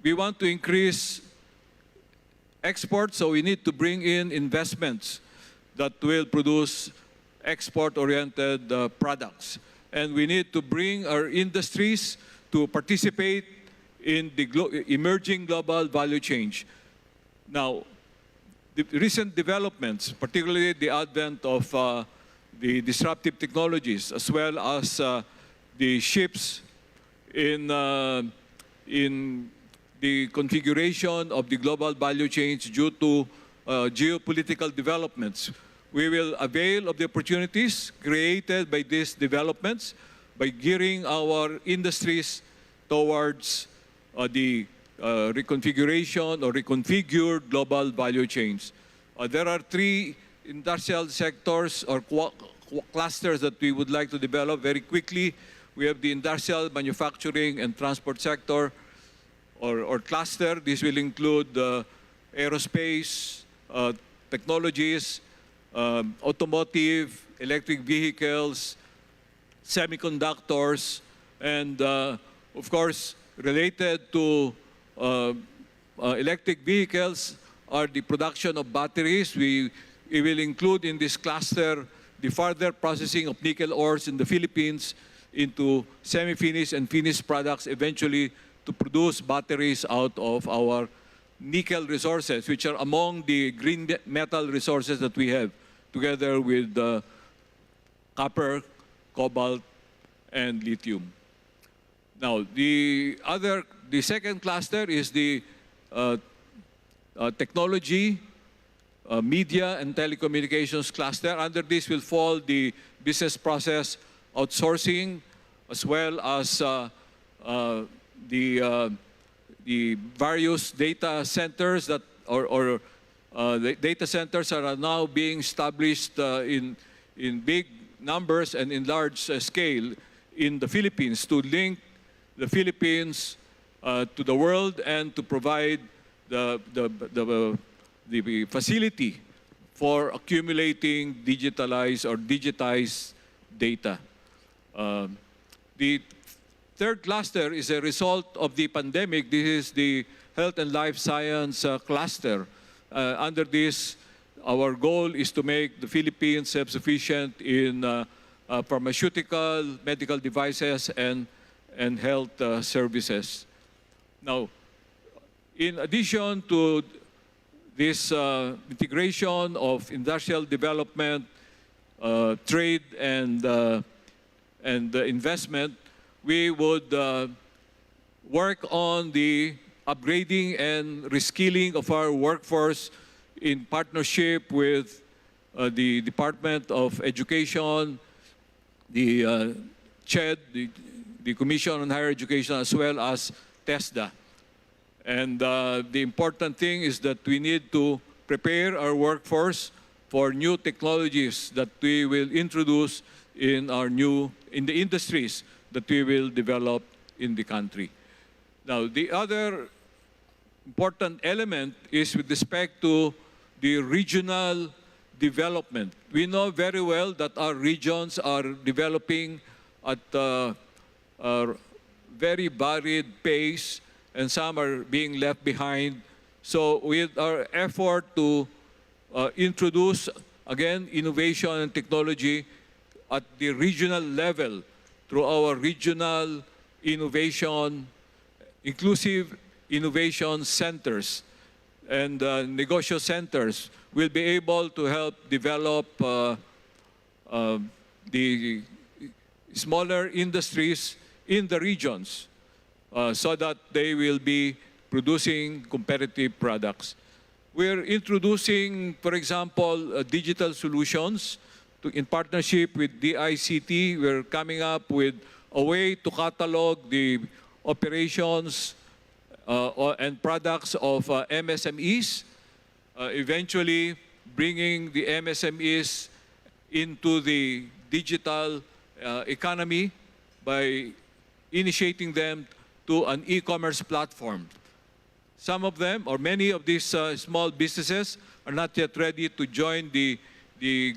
we want to increase exports, so we need to bring in investments that will produce export-oriented products. And we need to bring our industries to participate in the emerging global value chain. Now, the recent developments, particularly the advent of the disruptive technologies, as well as the shifts in the configuration of the global value chains due to geopolitical developments. We will avail of the opportunities created by these developments by gearing our industries towards the reconfiguration or reconfigured global value chains. There are three industrial sectors or clusters that we would like to develop very quickly. We have the industrial, manufacturing, and transport sector or cluster. This will include aerospace, technologies, automotive, electric vehicles, semiconductors, and of course, related to electric vehicles are the production of batteries. We will include in this cluster the further processing of nickel ores in the Philippines into semi-finished and finished products, eventually to produce batteries out of our nickel resources, which are among the green metal resources that we have, together with copper, cobalt, and lithium. Now, the second cluster is the technology, media, and telecommunications cluster. Under this will fall the business process outsourcing, as well as the various data centers that the data centers are now being established in big numbers and in large scale in the Philippines to link the Philippines to the world and to provide the facility for accumulating digitized data. The third cluster is a result of the pandemic. This is the health and life science cluster. Under this, our goal is to make the Philippines self-sufficient in pharmaceutical, medical devices, and health services. Now, in addition to this integration of industrial development, trade, and investment, we would work on the upgrading and reskilling of our workforce in partnership with the Department of Education, the CHED, the Commission on Higher Education, as well as TESDA. And the important thing is that we need to prepare our workforce for new technologies that we will introduce in the industries that we will develop in the country. Now, the other important element is with respect to the regional development. We know very well that our regions are developing at a very varied pace, and some are being left behind. So with our effort to introduce, again, innovation and technology at the regional level through our regional innovation, inclusive innovation centers and negosyo centers, will be able to help develop the smaller industries in the regions so that they will be producing competitive products. We're introducing, for example, digital solutions in partnership with DICT. We're coming up with a way to catalog the operations and products of MSMEs, eventually bringing the MSMEs into the digital economy by initiating them to an e-commerce platform. Some of them, or many of these small businesses, are not yet ready to join the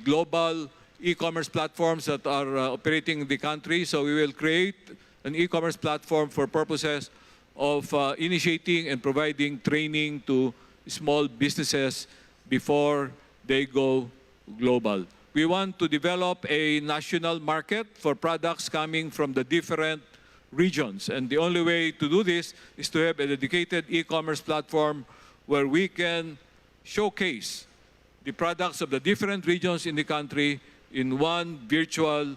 global e-commerce platforms that are operating in the country. So we will create an e-commerce platform for purposes of initiating and providing training to small businesses before they go global. We want to develop a national market for products coming from the different regions. And the only way to do this is to have a dedicated e-commerce platform where we can showcase the products of the different regions in the country in one virtual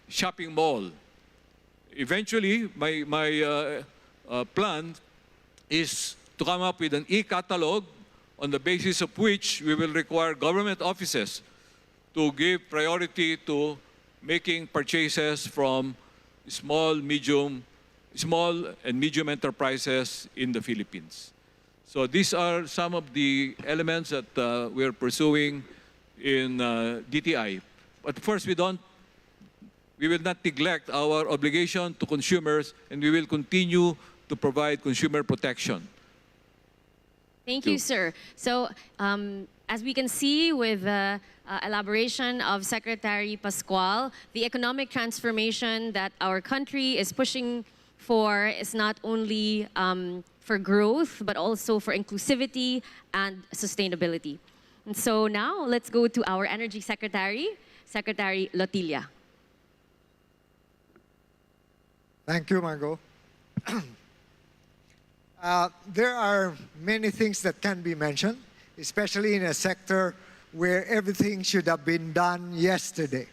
shopping mall. Eventually, my plan is to come up with an e-catalog on the basis of which we will require government offices to give priority to making purchases from small and medium enterprises in the Philippines. So these are some of the elements that we are pursuing in DTI. But first, we will not neglect our obligation to consumers, and we will continue to provide consumer protection. Thank you, sir. So, as we can see with the elaboration of Secretary Pascual, the economic transformation that our country is pushing for is not only for growth, but also for inclusivity and sustainability. And so now, let's go to our Energy Secretary, Secretary Lotilla. Thank you, Margo. There are many things that can be mentioned, especially in a sector where everything should have been done yesterday.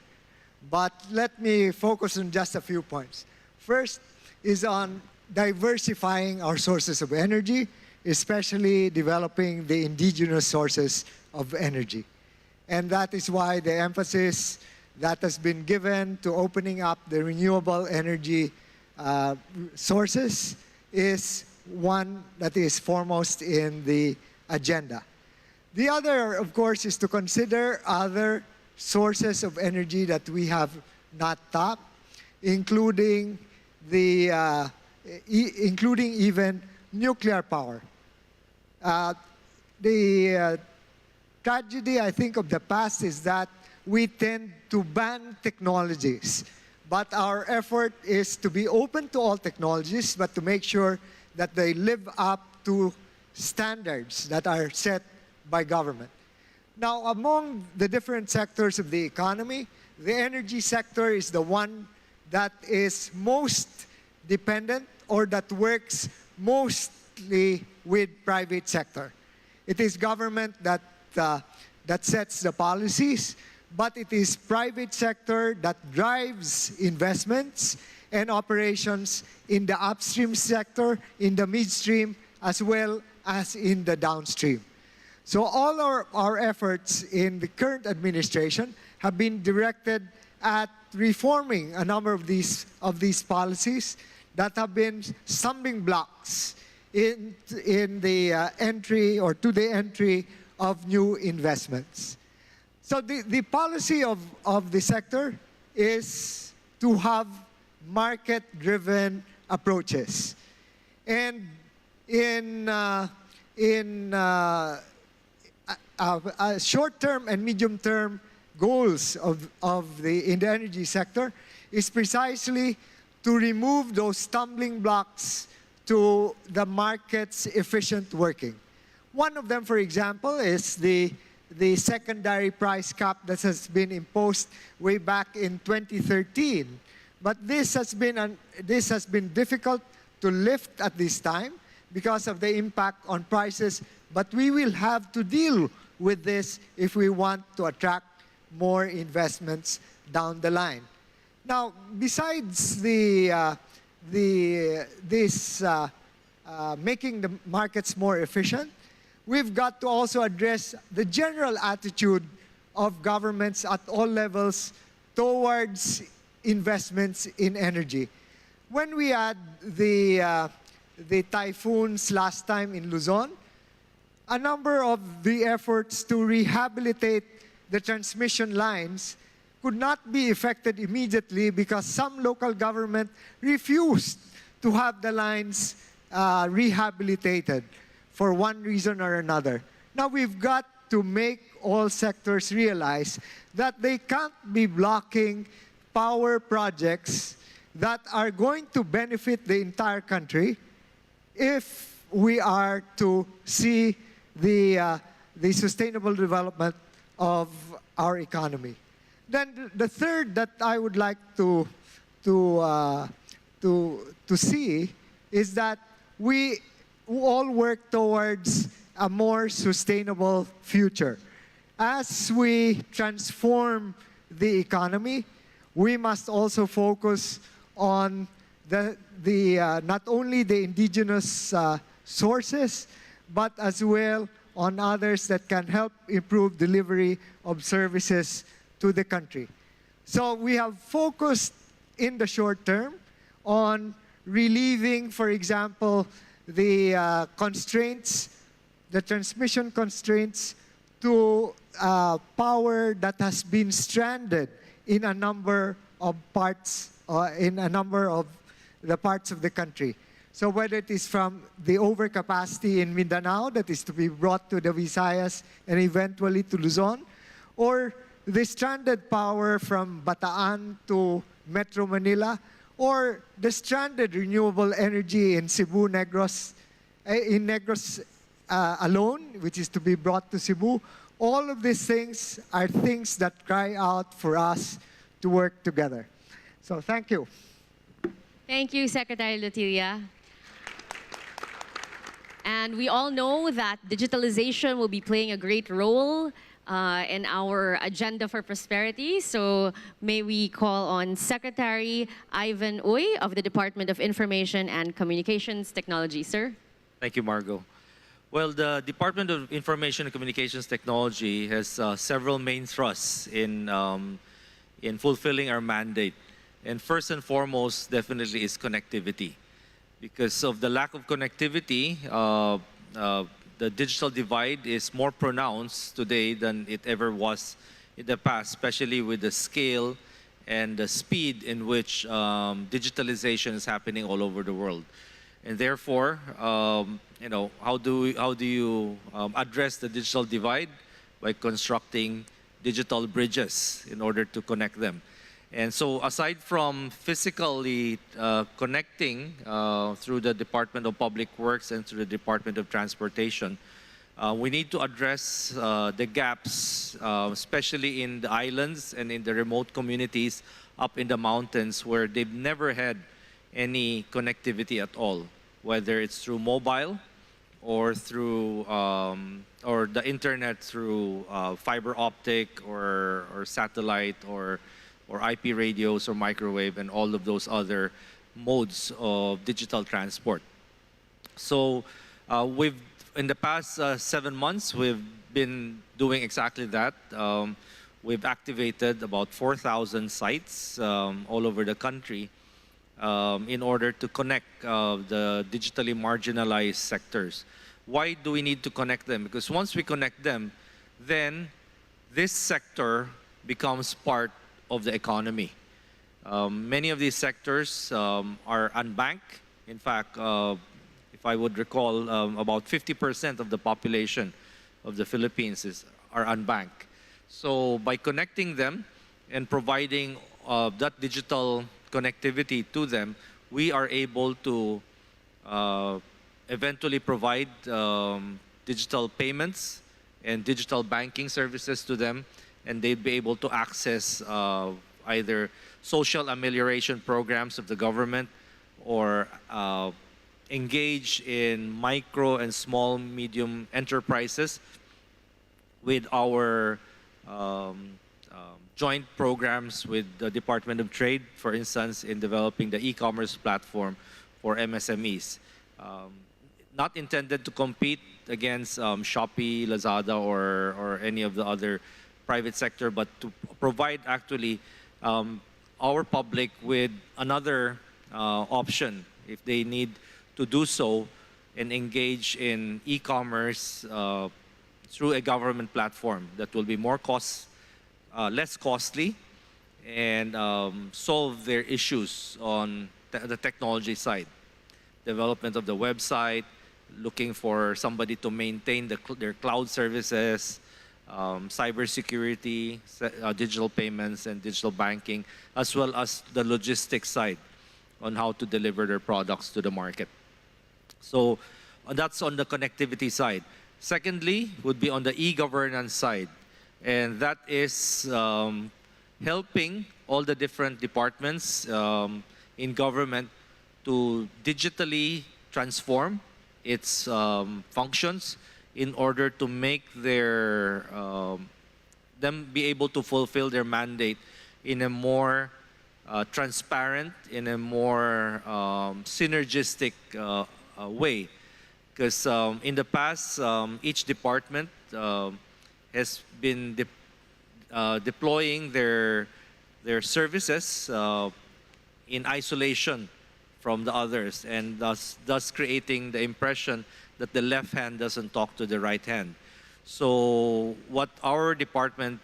But let me focus on just a few points. First is on diversifying our sources of energy, especially developing the indigenous sources of energy. And that is why the emphasis that has been given to opening up the renewable energy sources is one that is foremost in the agenda. The other, of course, is to consider other sources of energy that we have not tapped, including even nuclear power. The tragedy, I think, of the past is that we tend to ban technologies. But our effort is to be open to all technologies, but to make sure that they live up to standards that are set by government. Now, among the different sectors of the economy, the energy sector is the one that is most dependent or that works mostly with private sector. It is government that sets the policies, but it is private sector that drives investments and operations in the upstream sector, in the midstream, as well as in the downstream. So all our efforts in the current administration have been directed at reforming a number of these policies that have been stumbling blocks in the entry or to the entry of new investments. So the policy of the sector is to have market-driven approaches. And in short-term and medium-term goals in the energy sector is precisely to remove those stumbling blocks to the market's efficient working. One of them, for example, is the secondary price cap that has been imposed way back in 2013. But this has been difficult to lift at this time because of the impact on prices. But we will have to deal with this if we want to attract more investments down the line. Now, besides making the markets more efficient, we've got to also address the general attitude of governments at all levels towards investments in energy. When we had the typhoons last time in Luzon, a number of the efforts to rehabilitate the transmission lines could not be effected immediately because some local government refused to have the lines rehabilitated for one reason or another. Now we've got to make all sectors realize that they can't be blocking power projects that are going to benefit the entire country if we are to see the sustainable development of our economy. Then the third that I would like to see is that we all work towards a more sustainable future. As we transform the economy, we must also focus on not only the indigenous sources, but as well on others that can help improve delivery of services to the country. So we have focused in the short term on relieving, for example, the constraints, the transmission constraints to power that has been stranded in a number of parts, in a number of the parts of the country. So whether it is from the overcapacity in Mindanao that is to be brought to the Visayas and eventually to Luzon, or the stranded power from Bataan to Metro Manila, or the stranded renewable energy in Cebu, Negros, in Negros alone, which is to be brought to Cebu. All of these things are things that cry out for us to work together. So thank you. Thank you, Secretary Lutilla. And we all know that digitalization will be playing a great role in our agenda for prosperity. So may we call on Secretary Ivan Uy of the Department of Information and Communications Technology, sir. Thank you, Margo. Well, the Department of Information and Communications Technology has several main thrusts in fulfilling our mandate. And first and foremost, definitely, is connectivity. Because of the lack of connectivity, the digital divide is more pronounced today than it ever was in the past, especially with the scale and the speed in which digitalization is happening all over the world. And therefore, you know, how do you address the digital divide? By constructing digital bridges in order to connect them. And so aside from physically connecting through the Department of Public Works and through the Department of Transportation, we need to address the gaps, especially in the islands and in the remote communities up in the mountains where they've never had any connectivity at all, whether it's through mobile or through or the internet through fiber optic or satellite or IP radios or microwave and all of those other modes of digital transport. So in the past 7 months, we've been doing exactly that. We've activated about 4,000 sites all over the country in order to connect the digitally marginalized sectors. Why do we need to connect them? Because once we connect them, then this sector becomes part of the economy. Many of these sectors are unbanked. In fact, if I would recall, about 50% of the population of the Philippines are unbanked. So by connecting them and providing that digital connectivity to them, we are able to eventually provide digital payments and digital banking services to them, and they'd be able to access either social amelioration programs of the government or engage in micro and small medium enterprises with our joint programs with the Department of Trade, for instance, in developing the e-commerce platform for MSMEs. Not intended to compete against Shopee, Lazada, or any of the other private sector, but to provide actually our public with another option if they need to do so and engage in e-commerce through a government platform that will be less costly and solve their issues on the technology side. Development of the website, looking for somebody to maintain their cloud services, cybersecurity, digital payments, and digital banking, as well as the logistics side. on how to deliver their products to the market. So that's on the connectivity side. Secondly, would be on the e-governance side. And that is helping all the different departments in government to digitally transform its functions in order to make them be able to fulfill their mandate in a more transparent, in a more synergistic way. Because in the past, each department has been deploying their services in isolation from the others, and thus creating the impression that the left hand doesn't talk to the right hand. So what our department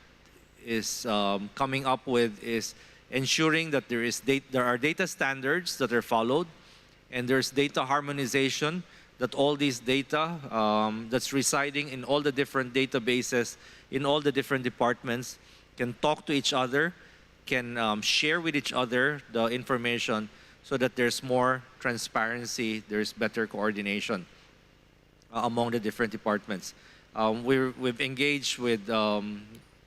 is coming up with is ensuring that there are data standards that are followed, and there's data harmonization, that all these data that's residing in all the different databases, in all the different departments, can talk to each other, can share with each other the information, so that there's more transparency, there's better coordination among the different departments. We've engaged with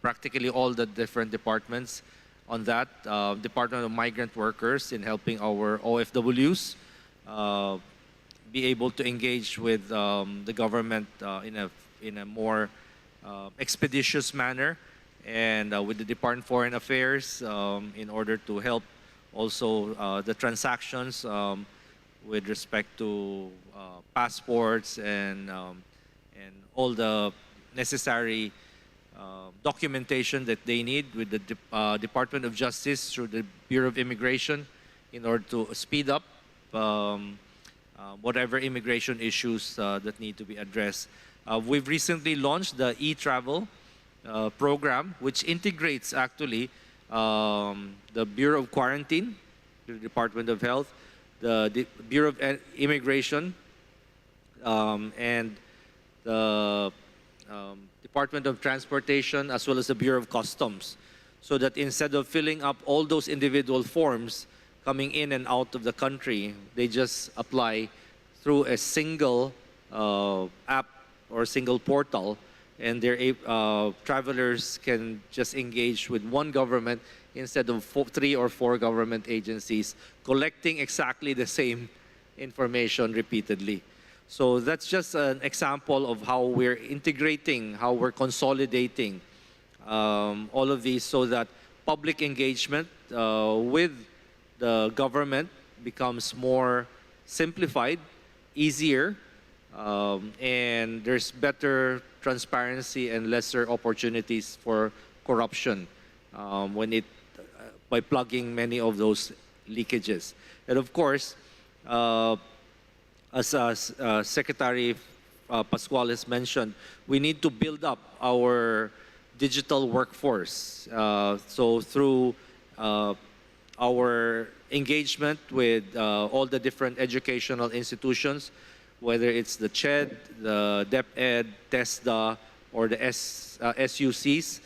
practically all the different departments on that. Department of Migrant Workers in helping our OFWs be able to engage with the government in a more expeditious manner, and with the Department of Foreign Affairs in order to help also the transactions with respect to passports and all the necessary documentation that they need, with the Department of Justice through the Bureau of Immigration, in order to speed up whatever immigration issues that need to be addressed. We've recently launched the e-travel program, which integrates actually the Bureau of Quarantine, the Department of Health, the Bureau of Immigration, and the Department of Transportation, as well as the Bureau of Customs, so that instead of filling up all those individual forms coming in and out of the country, they just apply through a single app or single portal, and their travelers can just engage with one government instead of 3 or 4 government agencies collecting exactly the same information repeatedly. So that's just an example of how we're integrating, how we're consolidating all of these, so that public engagement with the government becomes more simplified, easier, and there's better transparency and lesser opportunities for corruption by plugging many of those leakages. And of course, as Secretary Pascual has mentioned, we need to build up our digital workforce. So through our engagement with all the different educational institutions, whether it's the CHED, the DepEd, TESDA, or the SUCs,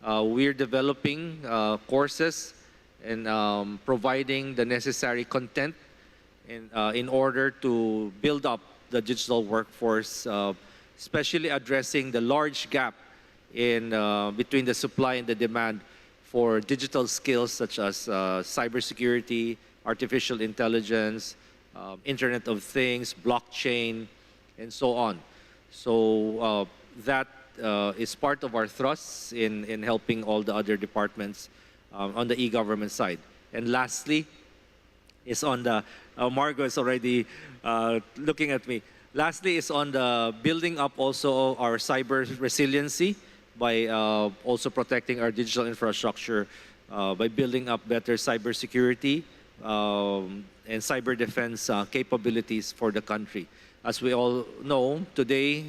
we're developing courses and providing the necessary content in order to build up the digital workforce, especially addressing the large gap in between the supply and the demand for digital skills such as cybersecurity, artificial intelligence, Internet of Things, blockchain, and so on. So that is part of our thrusts in helping all the other departments on the e-government side. And lastly, is on the, Margo is already looking at me. Lastly is on the building up also our cyber resiliency by also protecting our digital infrastructure by building up better cybersecurity and cyber defense capabilities for the country. As we all know, today,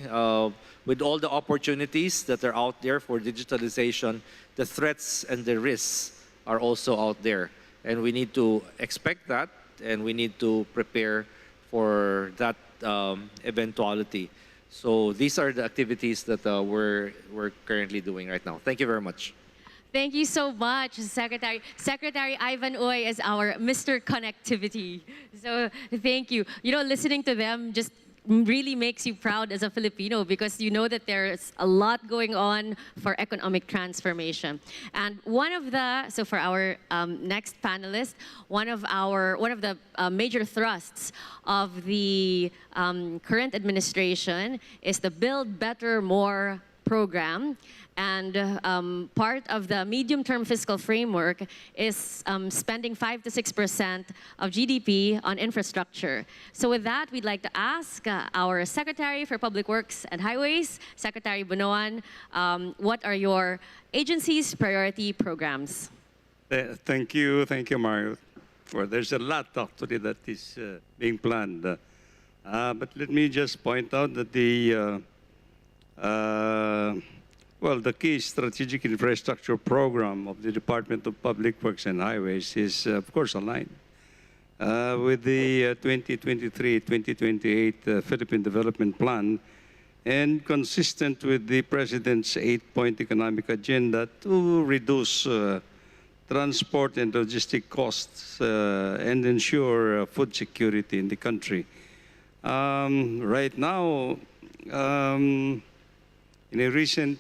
with all the opportunities that are out there for digitalization, the threats and the risks are also out there. And we need to expect that, and we need to prepare for that eventuality. So these are the activities that we're currently doing right now. Thank you very much. Thank you so much, Secretary. Secretary Ivan Uy is our Mr. Connectivity. So thank you. You know, listening to them just really makes you proud as a Filipino because you know that there's a lot going on for economic transformation. And one of the, so for our next panelist, one of the major thrusts of the current administration is the Build Better More program. And part of the medium-term fiscal framework is spending 5 to 6% of GDP on infrastructure. So with that, we'd like to ask our Secretary for Public Works and Highways, Secretary Bunoan, what are your agency's priority programs? Thank you, Mario. Well, there's a lot actually that is being planned. But let me just point out that the key strategic infrastructure program of the Department of Public Works and Highways is, of course, aligned with the 2023-2028 Philippine Development Plan and consistent with the President's 8-point economic agenda to reduce transport and logistic costs and ensure food security in the country. Right now, in a recent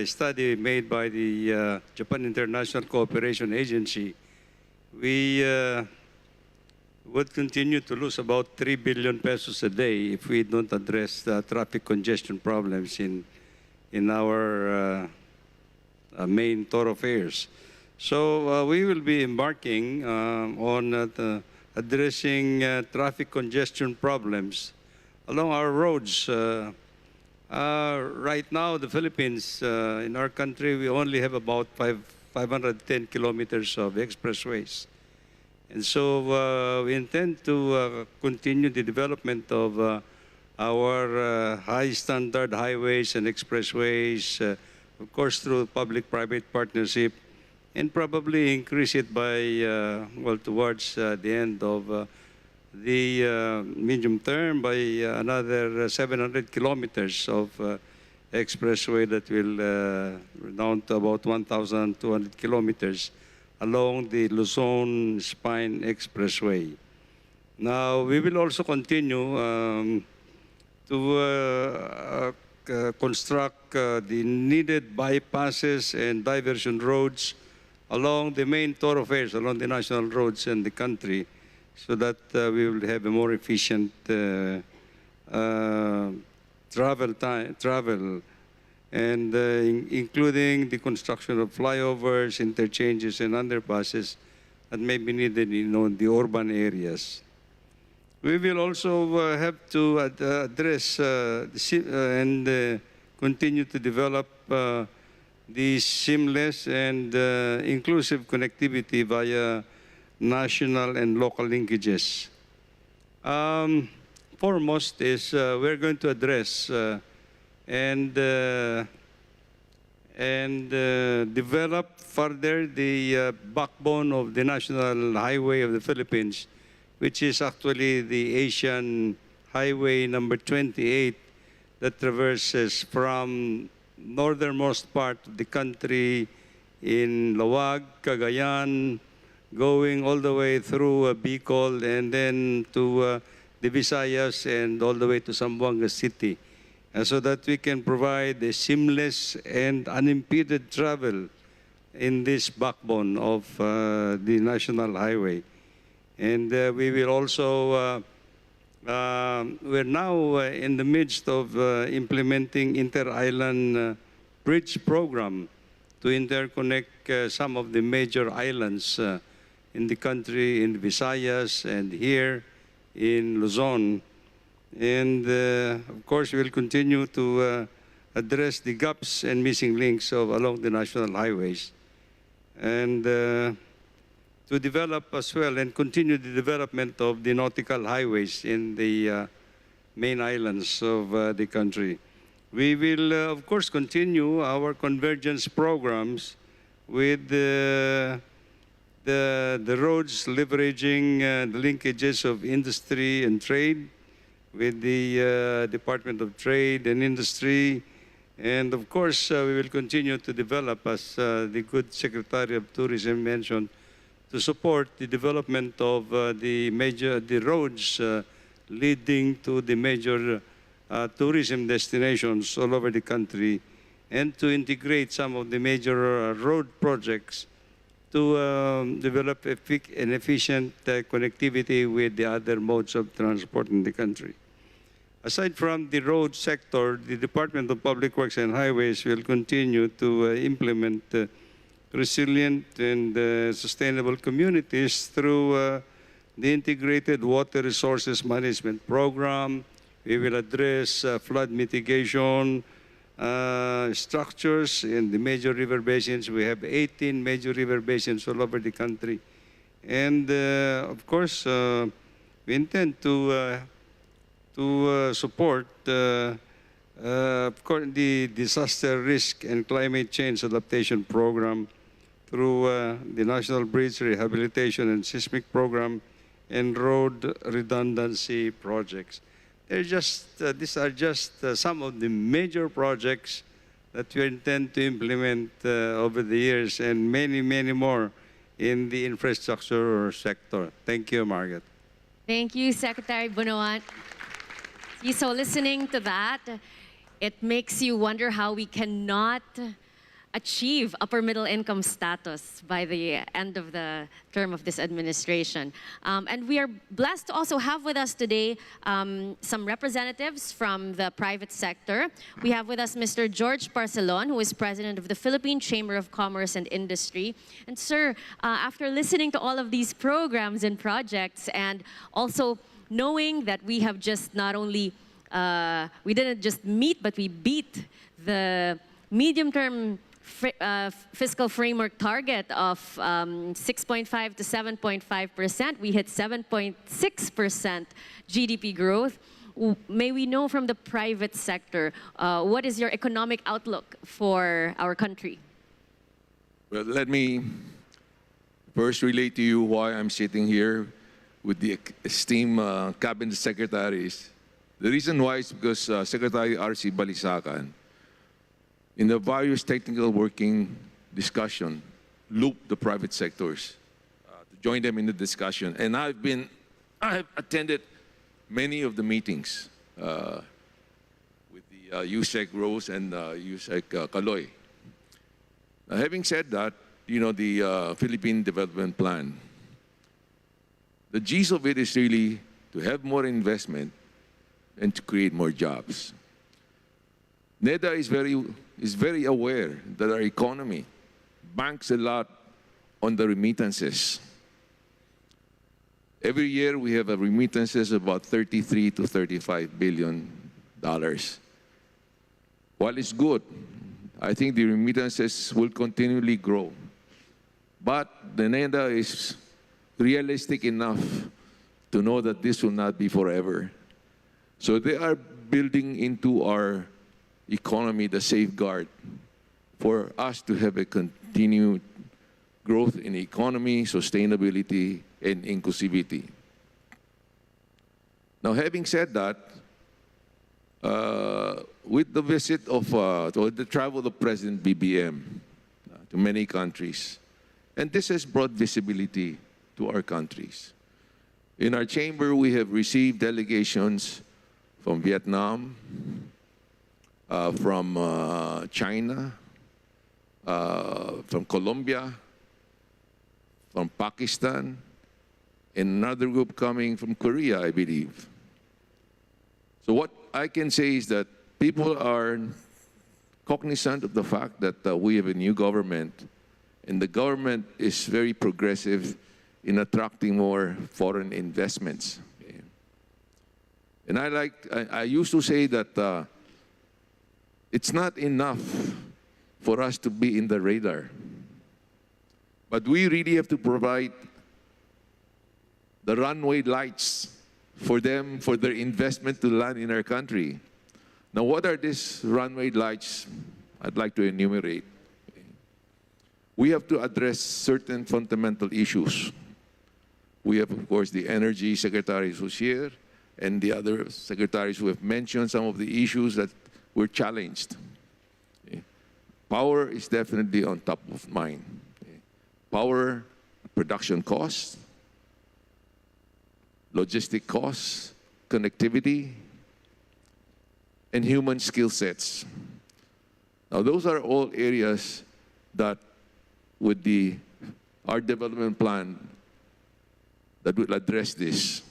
study made by the Japan International Cooperation Agency, we would continue to lose about 3 billion pesos a day if we don't address the traffic congestion problems in our main thoroughfares. So we will be embarking on addressing traffic congestion problems along our roads. Right now, the Philippines, in our country, we only have about 510 kilometers of expressways. And so we intend to continue the development of our high-standard highways and expressways, of course, through public-private partnership, and probably increase it by, towards the end of the medium term by another 700 kilometers of expressway that will down to about 1,200 kilometers along the Luzon Spine Expressway. Now, we will also continue to construct the needed bypasses and diversion roads along the main thoroughfares, along the national roads in the country, so that we will have a more efficient travel, and including the construction of flyovers, interchanges, and underpasses that may be needed in the urban areas. We will also have to address and continue to develop the seamless and inclusive connectivity via national and local linkages. Foremost is we're going to address and develop further the backbone of the national highway of the Philippines, which is actually the Asian Highway number 28 that traverses from northernmost part of the country in Lawag, Cagayan, going all the way through Bicol and then to the Visayas and all the way to Zamboanga City, so that we can provide a seamless and unimpeded travel in this backbone of the national highway. And we will also, we're now in the midst of implementing inter-island bridge program to interconnect some of the major islands in the country, in Visayas and here in Luzon. And of course, we will continue to address the gaps and missing links along the national highways, and to develop as well and continue the development of the nautical highways in the main islands of the country. We will, of course, continue our convergence programs with the roads leveraging the linkages of industry and trade with the Department of Trade and Industry, And of course, we will continue to develop, as the good Secretary of Tourism mentioned, to support the development of the roads leading to the major tourism destinations all over the country, and to integrate some of the major road projects to develop an efficient connectivity with the other modes of transport in the country. Aside from the road sector, the Department of Public Works and Highways will continue to implement resilient and sustainable communities through the Integrated Water Resources Management Program. We will address flood mitigation structures in the major river basins. We have 18 major river basins all over the country. And of course, we intend to support of course, the Disaster Risk and Climate Change Adaptation Program through the National Bridge Rehabilitation and Seismic Program and road redundancy projects. These are just some of the major projects that we intend to implement over the years, and many, many more in the infrastructure sector. Thank you, Margaret. Thank you, Secretary Bunuan. So listening to that, it makes you wonder how we cannot achieve upper middle income status by the end of the term of this administration. And we are blessed to also have with us today some representatives from the private sector. We have with us Mr. George Barcelon, who is president of the Philippine Chamber of Commerce and Industry. And sir, after listening to all of these programs and projects, and also knowing that we have just not only, we didn't just meet, but we beat the medium-term fiscal framework target of 6.5 to 7.5%. We hit 7.6% GDP growth. May we know from the private sector, what is your economic outlook for our country? Well, let me first relate to you why I'm sitting here with the esteemed cabinet secretaries. The reason why is because Secretary R.C. Balisacan, in the various technical working discussion, looped the private sectors to join them in the discussion. And I've attended many of the meetings with the USEC Rose and USEC Kaloy. Having said that, you know, the Philippine Development Plan, the gist of it is really to have more investment and to create more jobs. NEDA is very aware that our economy banks a lot on the remittances. Every year we have a remittances about $33 to $35 billion. While it's good, I think the remittances will continually grow. But the NEDA is realistic enough to know that this will not be forever. So they are building into our economy the safeguard for us to have a continued growth in the economy, sustainability, and inclusivity. Now, having said that, with the visit of, or the travel of President BBM to many countries, and this has brought visibility to our countries. In our chamber, we have received delegations from Vietnam, from China, from Colombia, from Pakistan, and another group coming from Korea, I believe. So what I can say is that people are cognizant of the fact that we have a new government, and the government is very progressive in attracting more foreign investments. Okay. And I used to say that it's not enough for us to be in the radar, but we really have to provide the runway lights for them, for their investment to land in our country. Now, what are these runway lights? I'd like to enumerate. We have to address certain fundamental issues. We have, of course, the energy secretaries who's here, and the other secretaries who have mentioned some of the issues that were challenged. power is definitely on top of mind. Power, production costs, logistic costs, connectivity, and human skill sets. Now, those are all areas that with our development plan that will address this.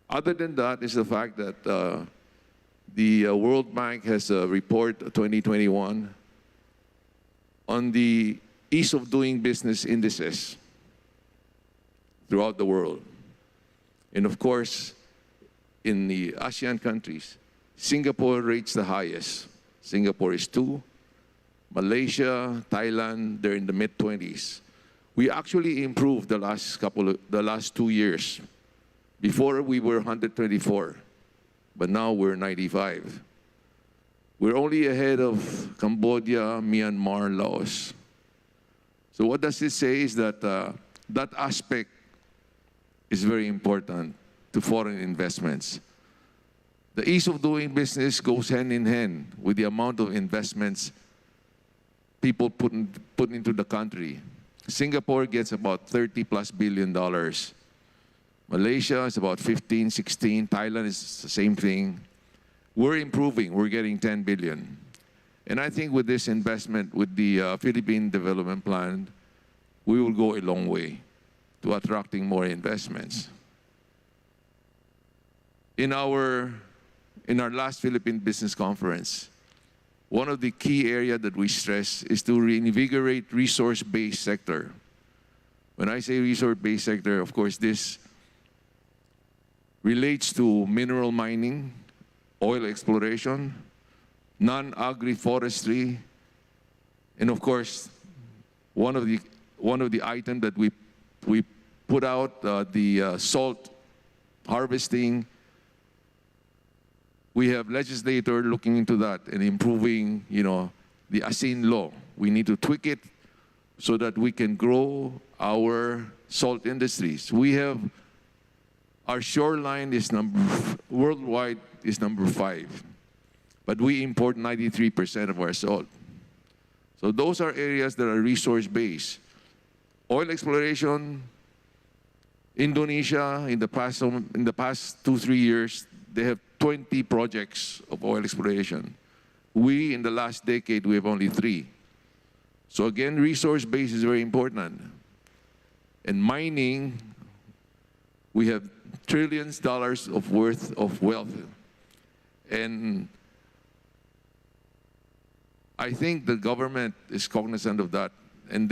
Other than that is the fact that the World Bank has a report 2021 on the ease of doing business indices throughout the world. And of course, in the ASEAN countries, Singapore rates the highest. Singapore is 2. Malaysia, Thailand, they're in the mid-20s. We actually improved the last 2 years. Before we were 124, but now we're 95. We're only ahead of Cambodia, Myanmar, Laos. So what does this say is that that aspect is very important to foreign investments. The ease of doing business goes hand in hand with the amount of investments people put into the country. Singapore gets about $30+ billion. Malaysia is about 15, 16. Thailand is the same thing. We're improving. We're getting 10 billion. And I think with this investment, with the Philippine Development Plan, we will go a long way to attracting more investments. In our last Philippine Business Conference, one of the key areas that we stress is to reinvigorate resource-based sector. When I say resource-based sector, of course, this relates to mineral mining, oil exploration, non-agri-forestry, and of course, one of the items that we put out, the salt harvesting. We have legislators looking into that and improving, the ASIN law. We need to tweak it so that we can grow our salt industries. Our shoreline is worldwide is number 5, but we import 93% of our salt. So those are areas that are resource-based. Oil exploration, Indonesia, in the past 2-3 years, they have 20 projects of oil exploration. We, in the last decade, we have only 3. So again, resource base is very important. And mining, we have trillions dollars of worth of wealth. And I think the government is cognizant of that, and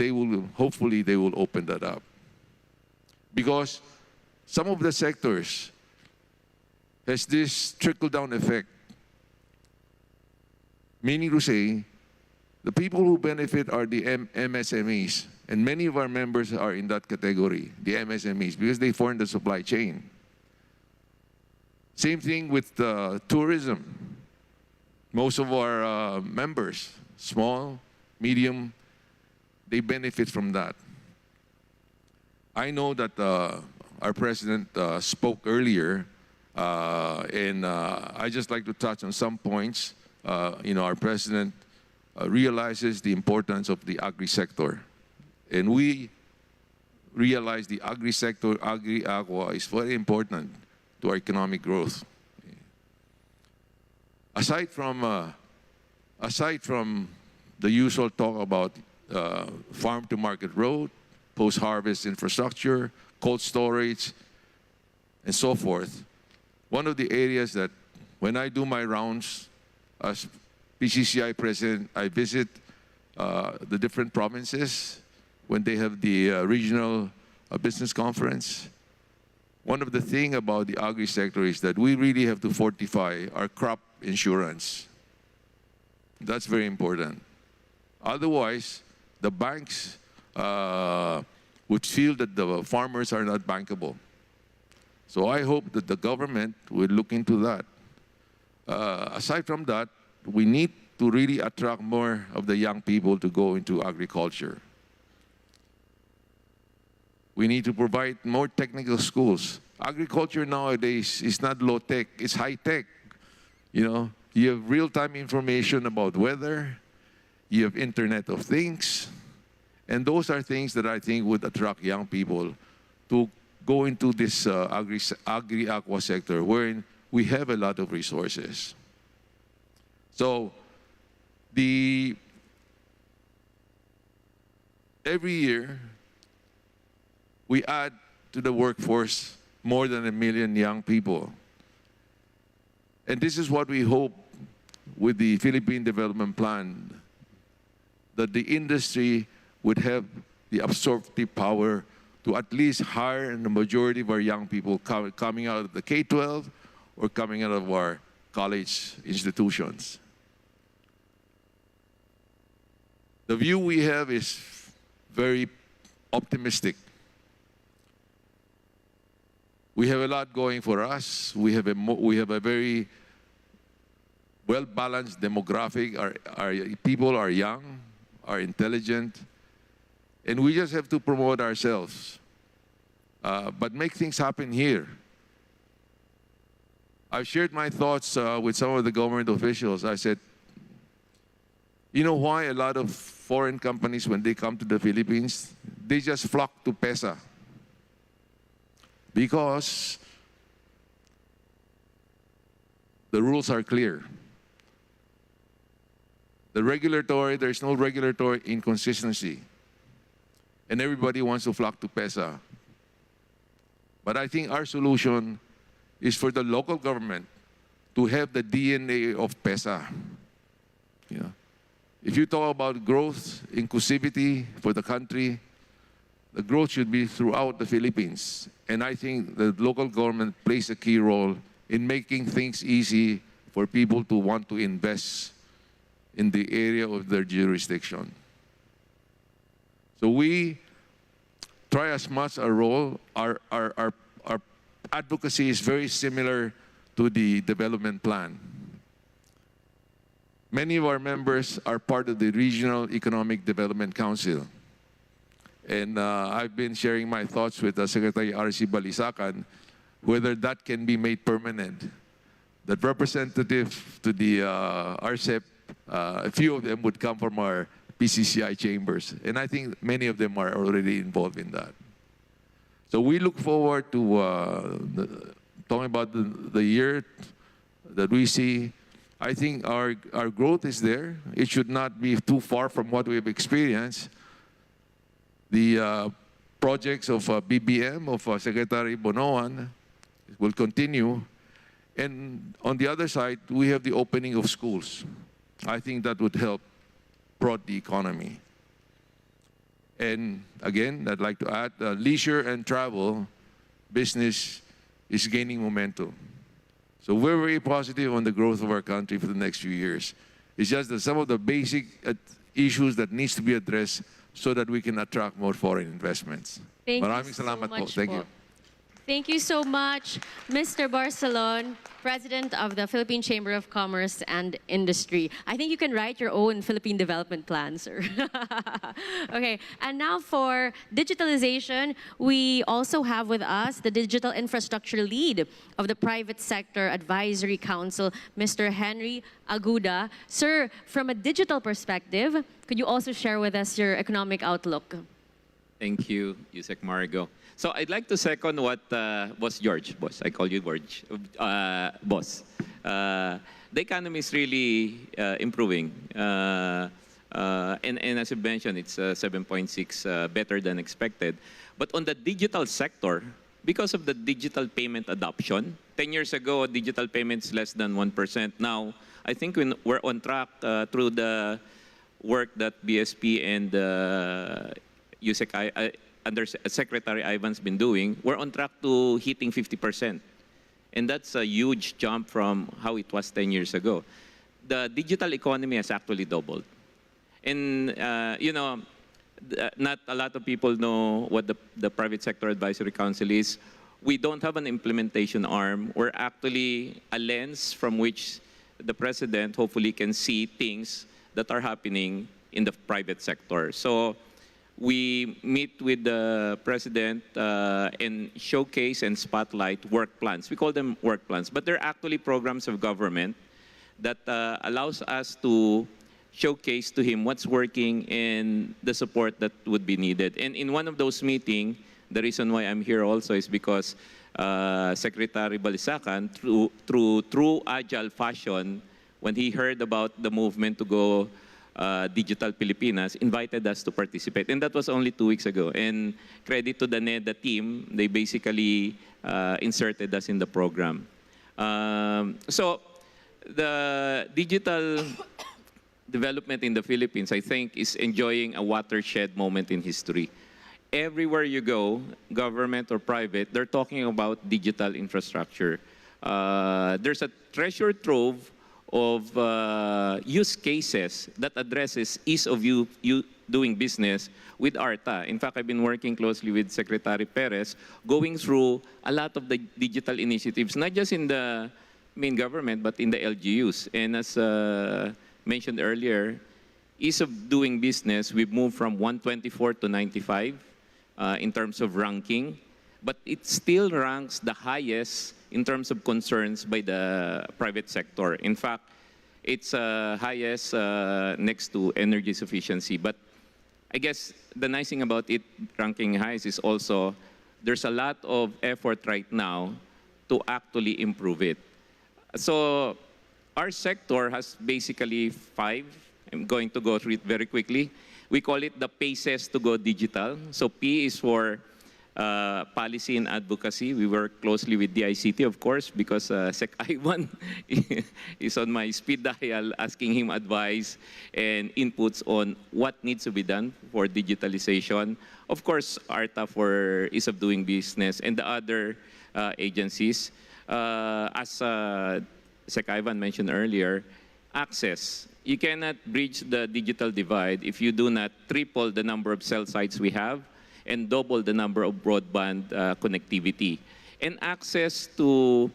hopefully they will open that up. Because some of the sectors has this trickle-down effect. Meaning to say, the people who benefit are the MSMEs, and many of our members are in that category, the MSMEs, because they form the supply chain. Same thing with tourism. Most of our members, small, medium, they benefit from that. I know that our president spoke earlier, and I just like to touch on some points. Our president realizes the importance of the agri-sector. And we realize the agri-sector, agri-aqua, is very important to our economic growth. Aside from the usual talk about farm-to-market road, post-harvest infrastructure, cold storage, and so forth, one of the areas that when I do my rounds as PCCI president, I visit the different provinces when they have the regional business conference. One of the things about the agri-sector is that we really have to fortify our crop insurance. That's very important. Otherwise, the banks would feel that the farmers are not bankable. So I hope that the government will look into that. Aside from that, we need to really attract more of the young people to go into agriculture. We need to provide more technical schools. Agriculture nowadays is not low-tech, it's high-tech. You have real-time information about weather, you have Internet of Things, and those are things that I think would attract young people to go into this agri-aqua sector, wherein we have a lot of resources. So every year, we add to the workforce more than 1 million young people. And this is what we hope with the Philippine Development Plan, that the industry would have the absorptive power to at least hire the majority of our young people coming out of the K-12 or coming out of our college institutions. The view we have is very optimistic. We have a lot going for us. We have a very well-balanced demographic. Our people are young, are intelligent, and we just have to promote ourselves, but make things happen here. I've shared my thoughts with some of the government officials. I said, you know why a lot of foreign companies, when they come to the Philippines, they just flock to PESA? Because the rules are clear. There's no regulatory inconsistency. And everybody wants to flock to PESA. But I think our solution is for the local government to have the DNA of PESA. You know, if you talk about growth, inclusivity for the country, the growth should be throughout the Philippines. And I think the local government plays a key role in making things easy for people to want to invest in the area of their jurisdiction. So we try as much our role. Our advocacy is very similar to the development plan. Many of our members are part of the Regional Economic Development Council. And I've been sharing my thoughts with Secretary R.C. Balisacan, whether that can be made permanent. That representative to the RCEP, a few of them would come from our PCCI chambers. And I think many of them are already involved in that. So we look forward to talking about the year that we see. I think our growth is there. It should not be too far from what we've experienced. The projects of BBM, of Secretary Bonoan, will continue. And on the other side, we have the opening of schools. I think that would help prod the economy. And again, I'd like to add, leisure and travel business is gaining momentum. So we're very positive on the growth of our country for the next few years. It's just that some of the basic issues that needs to be addressed so that we can attract more foreign investments. Maraming salamat po. Thank you. Thank you so much, Mr. Barcelon, President of the Philippine Chamber of Commerce and Industry. I think you can write your own Philippine Development Plan, sir. Okay, and now for digitalization, we also have with us the Digital Infrastructure Lead of the Private Sector Advisory Council, Mr. Henry Aguda. Sir, from a digital perspective, could you also share with us your economic outlook? Thank you, Yusek Margo. So I'd like to second what Boss George, boss, I call you George, boss. The economy is really improving. And as you mentioned, it's 7.6 better than expected. But on the digital sector, because of the digital payment adoption, 10 years ago, digital payments less than 1%. Now, I think we're on track through the work that BSP and Yusek under Secretary Ivan's been doing, we're on track to hitting 50%. And that's a huge jump from how it was 10 years ago. The digital economy has actually doubled. And, you know, not a lot of people know what the Private Sector Advisory Council is. We don't have an implementation arm. We're actually a lens from which the President hopefully can see things that are happening in the private sector. So, we meet with the President and showcase and spotlight work plans. We call them work plans, but they're actually programs of government that allows us to showcase to him what's working and the support that would be needed. And in one of those meetings, the reason why I'm here also is because Secretary Balisacan, through true agile fashion, when he heard about the movement to go Digital Pilipinas, invited us to participate. And that was only 2 weeks ago. And credit to the NEDA team, they basically inserted us in the program. So the digital development in the Philippines, I think, is enjoying a watershed moment in history. Everywhere you go, government or private, they're talking about digital infrastructure. There's a treasure trove of use cases that addresses ease of you doing business with ARTA. In fact, I've been working closely with Secretary Perez, going through a lot of the digital initiatives, not just in the main government, but in the LGUs. And as mentioned earlier, ease of doing business, we've moved from 124 to 95 in terms of ranking, but it still ranks the highest in terms of concerns by the private sector. In fact, it's highest next to energy sufficiency. But I guess the nice thing about it ranking highest is also there's a lot of effort right now to actually improve it. So our sector has basically 5. I'm going to go through it very quickly. We call it the PACES to go digital. So P is for policy and advocacy. We work closely with the ICT, of course, because Sec Ivan is on my speed dial asking him advice and inputs on what needs to be done for digitalization. Of course, ARTA for ease of doing business and the other agencies. As Sec Ivan mentioned earlier, access. You cannot bridge the digital divide if you do not triple the number of cell sites we have and double the number of broadband connectivity. And access to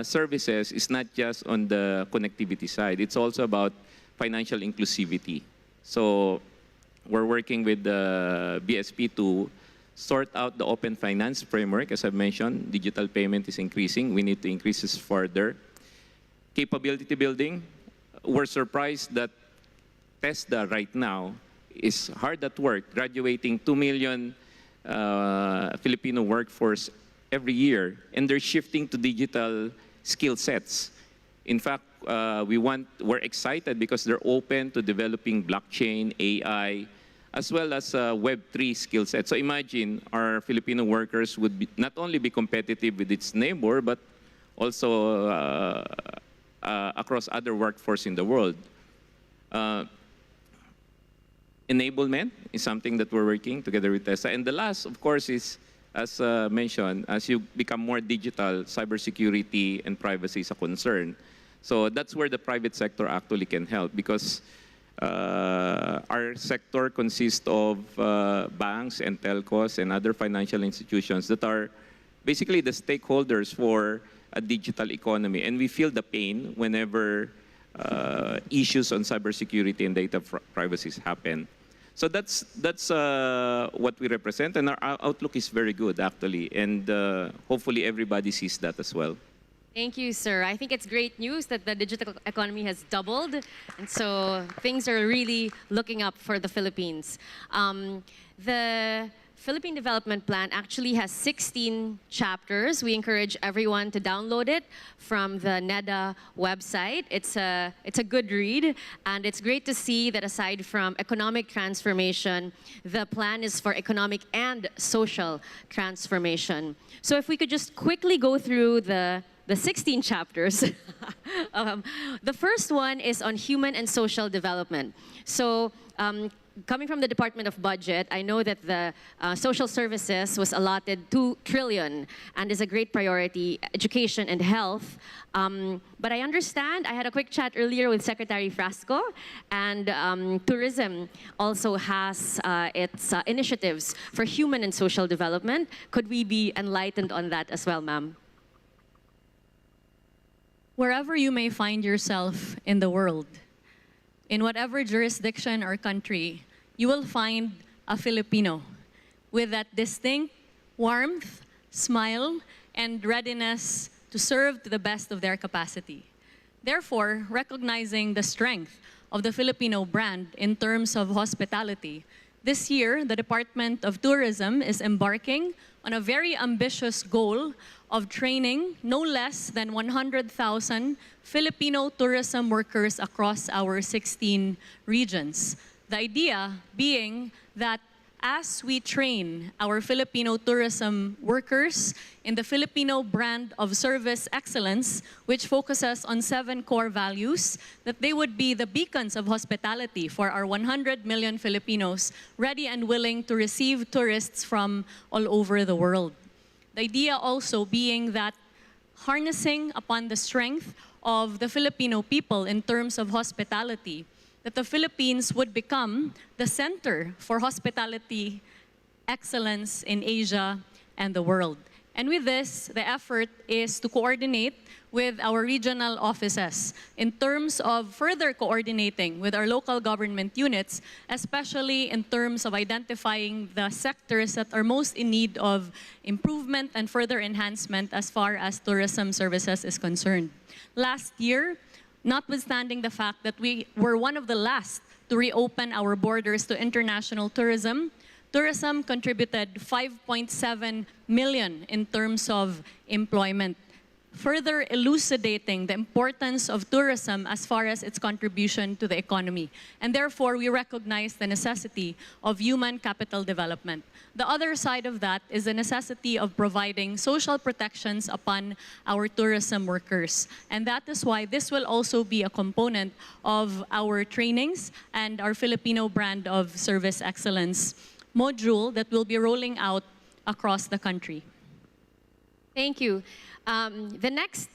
services is not just on the connectivity side. It's also about financial inclusivity. So we're working with the BSP to sort out the open finance framework. As I've mentioned, digital payment is increasing. We need to increase this further. Capability building. We're surprised that TESDA right now is hard at work, graduating 2 million Filipino workforce every year, and they're shifting to digital skill sets. In fact, we're excited because they're open to developing blockchain, AI, as well as Web3 skill sets. So imagine our Filipino workers would not only be competitive with its neighbor, but also across other workforce in the world. Enablement is something that we're working together with TESA. And the last, of course, is, as mentioned, as you become more digital, cybersecurity and privacy is a concern. So that's where the private sector actually can help, because our sector consists of banks and telcos and other financial institutions that are basically the stakeholders for a digital economy. And we feel the pain whenever issues on cybersecurity and data privacy happen. So that's what we represent, and our outlook is very good, actually. And hopefully everybody sees that as well. Thank you, sir. I think it's great news that the digital economy has doubled, and so things are really looking up for the Philippines. The Philippine Development Plan actually has 16 chapters. We encourage everyone to download it from the NEDA website. It's a good read, and it's great to see that aside from economic transformation, the plan is for economic and social transformation. So if we could just quickly go through the 16 chapters. The first one is on human and social development. So coming from the Department of Budget, I know that the social services was allotted 2 trillion and is a great priority, education and health. But I understand, I had a quick chat earlier with Secretary Frasco, and tourism also has its initiatives for human and social development. Could we be enlightened on that as well, ma'am? Wherever you may find yourself in the world, in whatever jurisdiction or country, you will find a Filipino with that distinct warmth, smile, and readiness to serve to the best of their capacity. Therefore, recognizing the strength of the Filipino brand in terms of hospitality. This year, the Department of Tourism is embarking on a very ambitious goal of training no less than 100,000 Filipino tourism workers across our 16 regions. The idea being that as we train our Filipino tourism workers in the Filipino brand of service excellence, which focuses on 7 core values, that they would be the beacons of hospitality for our 100 million Filipinos ready and willing to receive tourists from all over the world. The idea also being that harnessing upon the strength of the Filipino people in terms of hospitality, that the Philippines would become the center for hospitality excellence in Asia and the world. And with this, the effort is to coordinate with our regional offices in terms of further coordinating with our local government units, especially in terms of identifying the sectors that are most in need of improvement and further enhancement as far as tourism services is concerned. Last year, notwithstanding the fact that we were one of the last to reopen our borders to international tourism, tourism contributed 5.7 million in terms of employment, further elucidating the importance of tourism as far as its contribution to the economy. And therefore, we recognize the necessity of human capital development. The other side of that is the necessity of providing social protections upon our tourism workers. And that is why this will also be a component of our trainings and our Filipino brand of service excellence module that will be rolling out across the country. Thank you. The next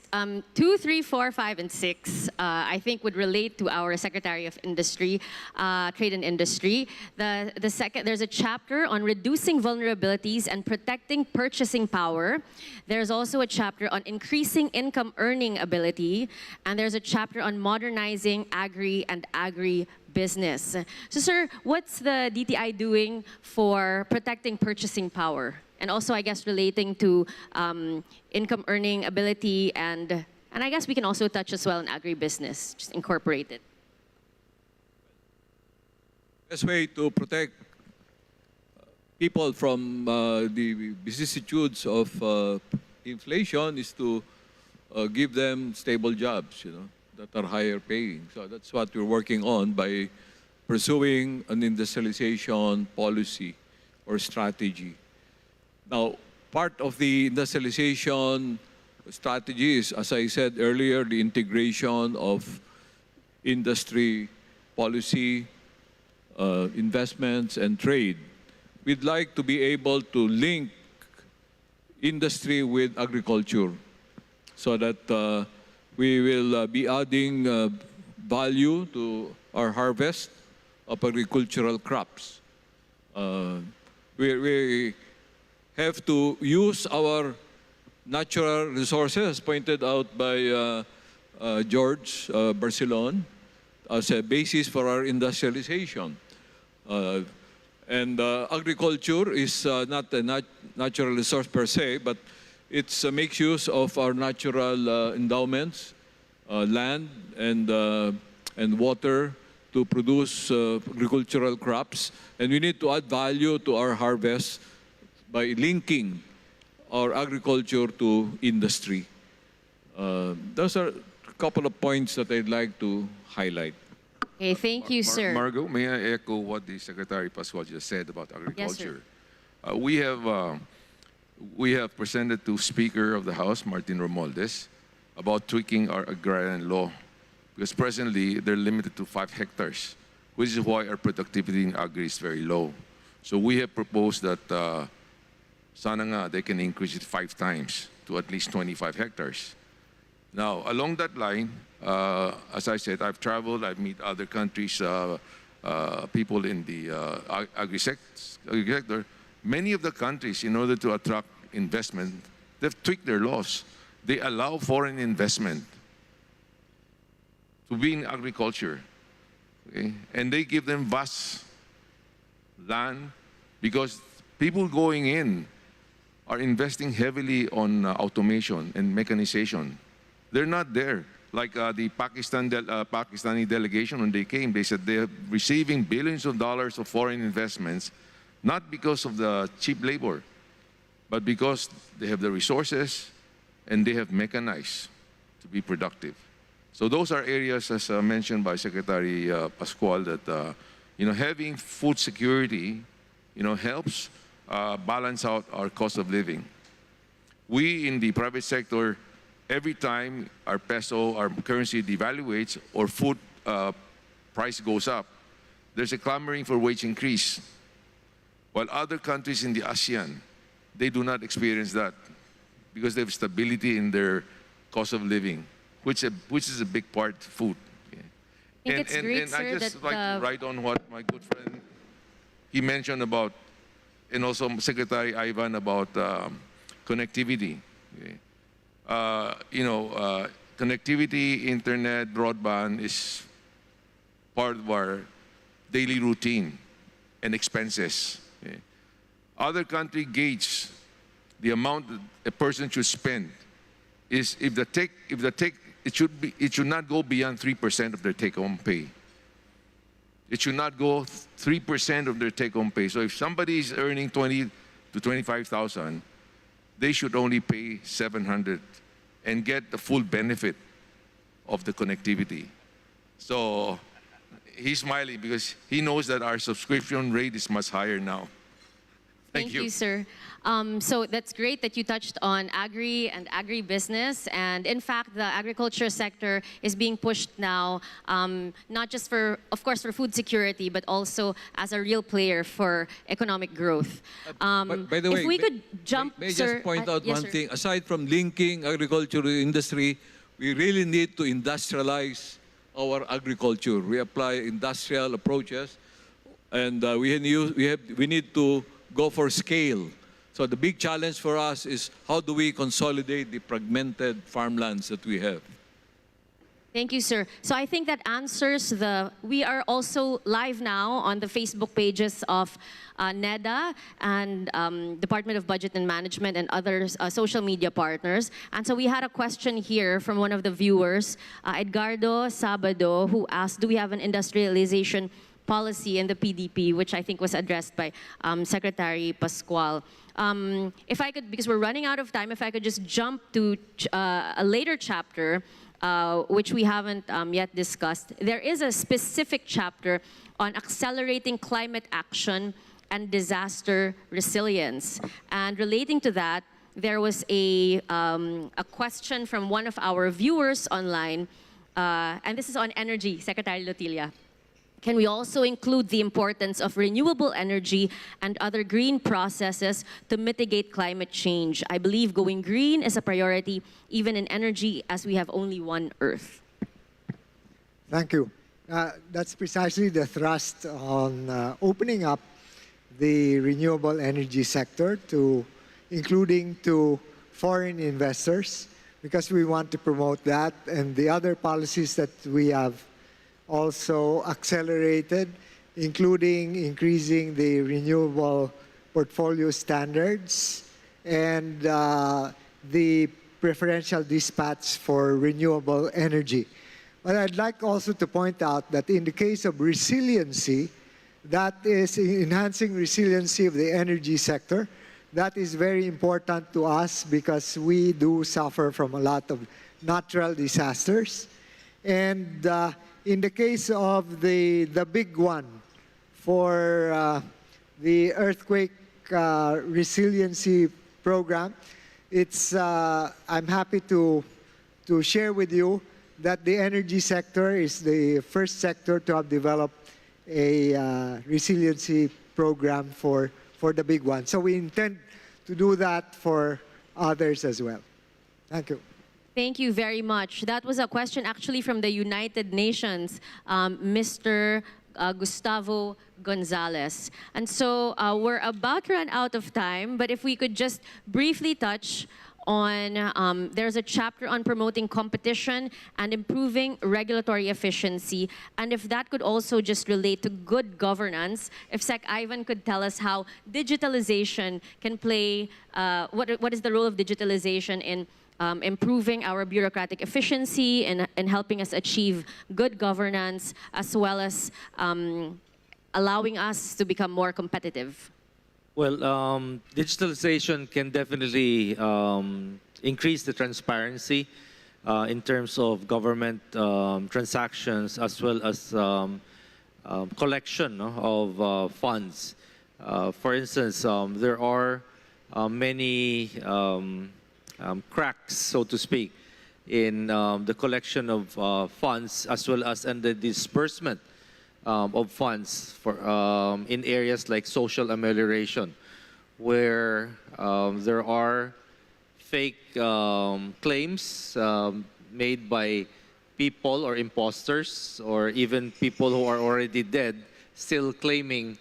2, 3, 4, 5, and 6, I think would relate to our Secretary of Industry, Trade and Industry. The second, there's a chapter on reducing vulnerabilities and protecting purchasing power. There's also a chapter on increasing income earning ability, and there's a chapter on modernizing agri and agri-business. So, sir, what's the DTI doing for protecting purchasing power? And also, I guess, relating to income earning ability and I guess we can also touch as well on agribusiness, just incorporate it. Best way to protect people from the vicissitudes of inflation is to give them stable jobs, that are higher paying. So that's what we're working on by pursuing an industrialization policy or strategy. Now, part of the industrialization strategy is, as I said earlier, the integration of industry, policy, investments, and trade. We'd like to be able to link industry with agriculture so that we will be adding value to our harvest of agricultural crops. We have to use our natural resources, as pointed out by George Barcelon, as a basis for our industrialization. And agriculture is not a natural resource per se, but it makes use of our natural endowments, land and water to produce agricultural crops. And we need to add value to our harvest by linking our agriculture to industry. Those are a couple of points that I'd like to highlight. Okay, thank you, sir. Margo, may I echo what the Secretary Pascual just said about agriculture? Yes, sir. We have presented to Speaker of the House, Martin Romualdez, about tweaking our agrarian law, because presently they're limited to 5 hectares, which is why our productivity in agri is very low. So we have proposed that sana nga, they can increase it 5 times to at least 25 hectares. Now, along that line, as I said, I've traveled, I've met other countries, people in the agri-sector. Many of the countries, in order to attract investment, they've tweaked their laws. They allow foreign investment to be in agriculture. Okay? And they give them vast land because people going in are investing heavily on automation and mechanization. They're not there like the Pakistani delegation, when they came, they said they're receiving billions of dollars of foreign investments, not because of the cheap labor, but because they have the resources and they have mechanized to be productive. So those are areas, as mentioned by Secretary Pascual, that having food security, helps balance out our cost of living. We in the private sector, every time our peso, our currency devaluates or food price goes up, there's a clamoring for wage increase. While other countries in the ASEAN, they do not experience that because they have stability in their cost of living, which is a big part of food. I think it's great, and sir, I just that like to write on what my good friend, he mentioned about, and also Secretary Ivan about connectivity. Connectivity, internet, broadband is part of our daily routine and expenses. Other country gauge the amount that a person should spend is it should not go beyond 3% of their take-home pay. It should not go 3% of their take-home pay. So if somebody is earning 20 to 25,000, they should only pay 700 and get the full benefit of the connectivity. So he's smiling because he knows that our subscription rate is much higher now. Thank you, sir. So that's great that you touched on agri and agribusiness. And in fact, the agriculture sector is being pushed now, not just for, of course, for food security, but also as a real player for economic growth. By the way, if we could jump, may I sir, just point out yes, one sir. thing. Aside from linking agriculture to industry, we really need to industrialize our agriculture. We apply industrial approaches, and we need to go for scale. So the big challenge for us is how do we consolidate the fragmented farmlands that we have? Thank you, sir. So I think that answers we are also live now on the Facebook pages of NEDA and Department of Budget and Management and other social media partners. And so we had a question here from one of the viewers, Edgardo Sabado, who asked, do we have an industrialization policy in the PDP, which I think was addressed by Secretary Pascual. If I could, because we're running out of time, if I could just jump to a later chapter, which we haven't yet discussed. There is a specific chapter on accelerating climate action and disaster resilience. And relating to that, there was a question from one of our viewers online, and this is on energy, Secretary Lotilla. Can we also include the importance of renewable energy and other green processes to mitigate climate change? I believe going green is a priority even in energy as we have only one Earth. Thank you. That's precisely the thrust on opening up the renewable energy sector to including to foreign investors, because we want to promote that and the other policies that we have also accelerated, including increasing the renewable portfolio standards and the preferential dispatch for renewable energy. But I'd like also to point out that in the case of resiliency, that is enhancing resiliency of the energy sector, that is very important to us because we do suffer from a lot of natural disasters. And in the case of the big one for the earthquake resiliency program, it's I'm happy to share with you that the energy sector is the first sector to have developed a resiliency program for the big one. So we intend to do that for others as well. Thank you. Thank you very much. That was a question actually from the United Nations, Mr. Gustavo Gonzalez. And so we're about to run out of time, but if we could just briefly touch on, there's a chapter on promoting competition and improving regulatory efficiency. And if that could also just relate to good governance, if Sec Ivan could tell us how digitalization can play, what is the role of digitalization in improving our bureaucratic efficiency and helping us achieve good governance, as well as allowing us to become more competitive? Well, digitalization can definitely increase the transparency in terms of government transactions, as well as collection, no, of funds. For instance, there are many cracks, so to speak, in the collection of funds, as well as in the disbursement of funds for in areas like social amelioration, where there are fake claims made by people or imposters, or even people who are already dead still claiming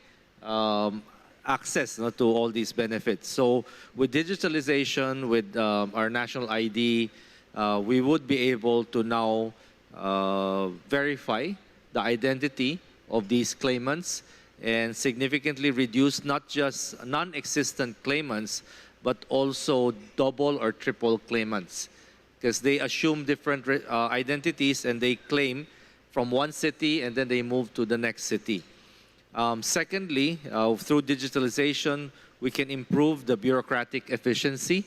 access, no, to all these benefits. So with digitalization, with our national ID, we would be able to now verify the identity of these claimants and significantly reduce not just non-existent claimants, but also double or triple claimants, because they assume different identities and they claim from one city and then they move to the next city. Secondly, through digitalization, we can improve the bureaucratic efficiency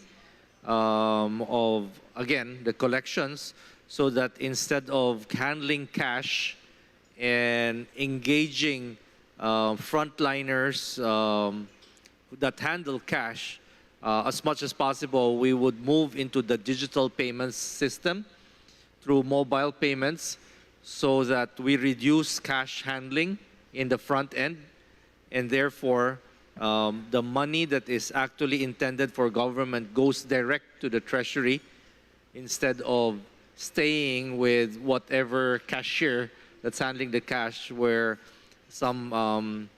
of, again, the collections, so that instead of handling cash and engaging frontliners that handle cash, as much as possible, we would move into the digital payments system through mobile payments, so that we reduce cash handling in the front end, and therefore the money that is actually intended for government goes direct to the treasury, instead of staying with whatever cashier that's handling the cash, where some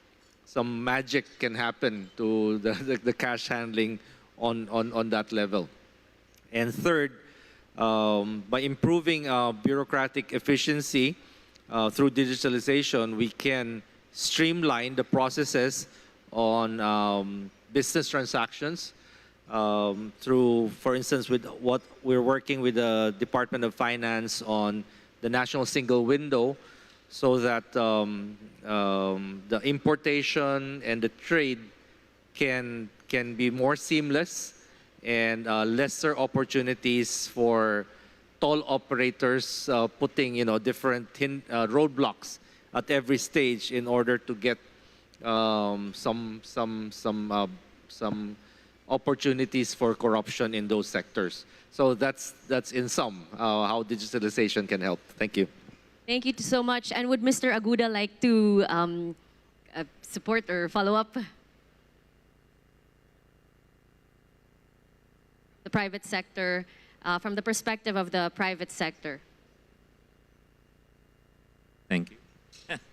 magic can happen to the cash handling on that level. And third, by improving bureaucratic efficiency through digitalization, we can streamline the processes on business transactions through, for instance, with what we're working with the Department of Finance on the National Single Window, so that the importation and the trade can be more seamless, and lesser opportunities for toll operators putting, you know, different roadblocks at every stage in order to get some opportunities for corruption in those sectors. So that's in sum how digitalization can help. Thank you. Thank you so much. And would Mr. Aguda like to support or follow up? The private sector, from the perspective of the private sector. Thank you.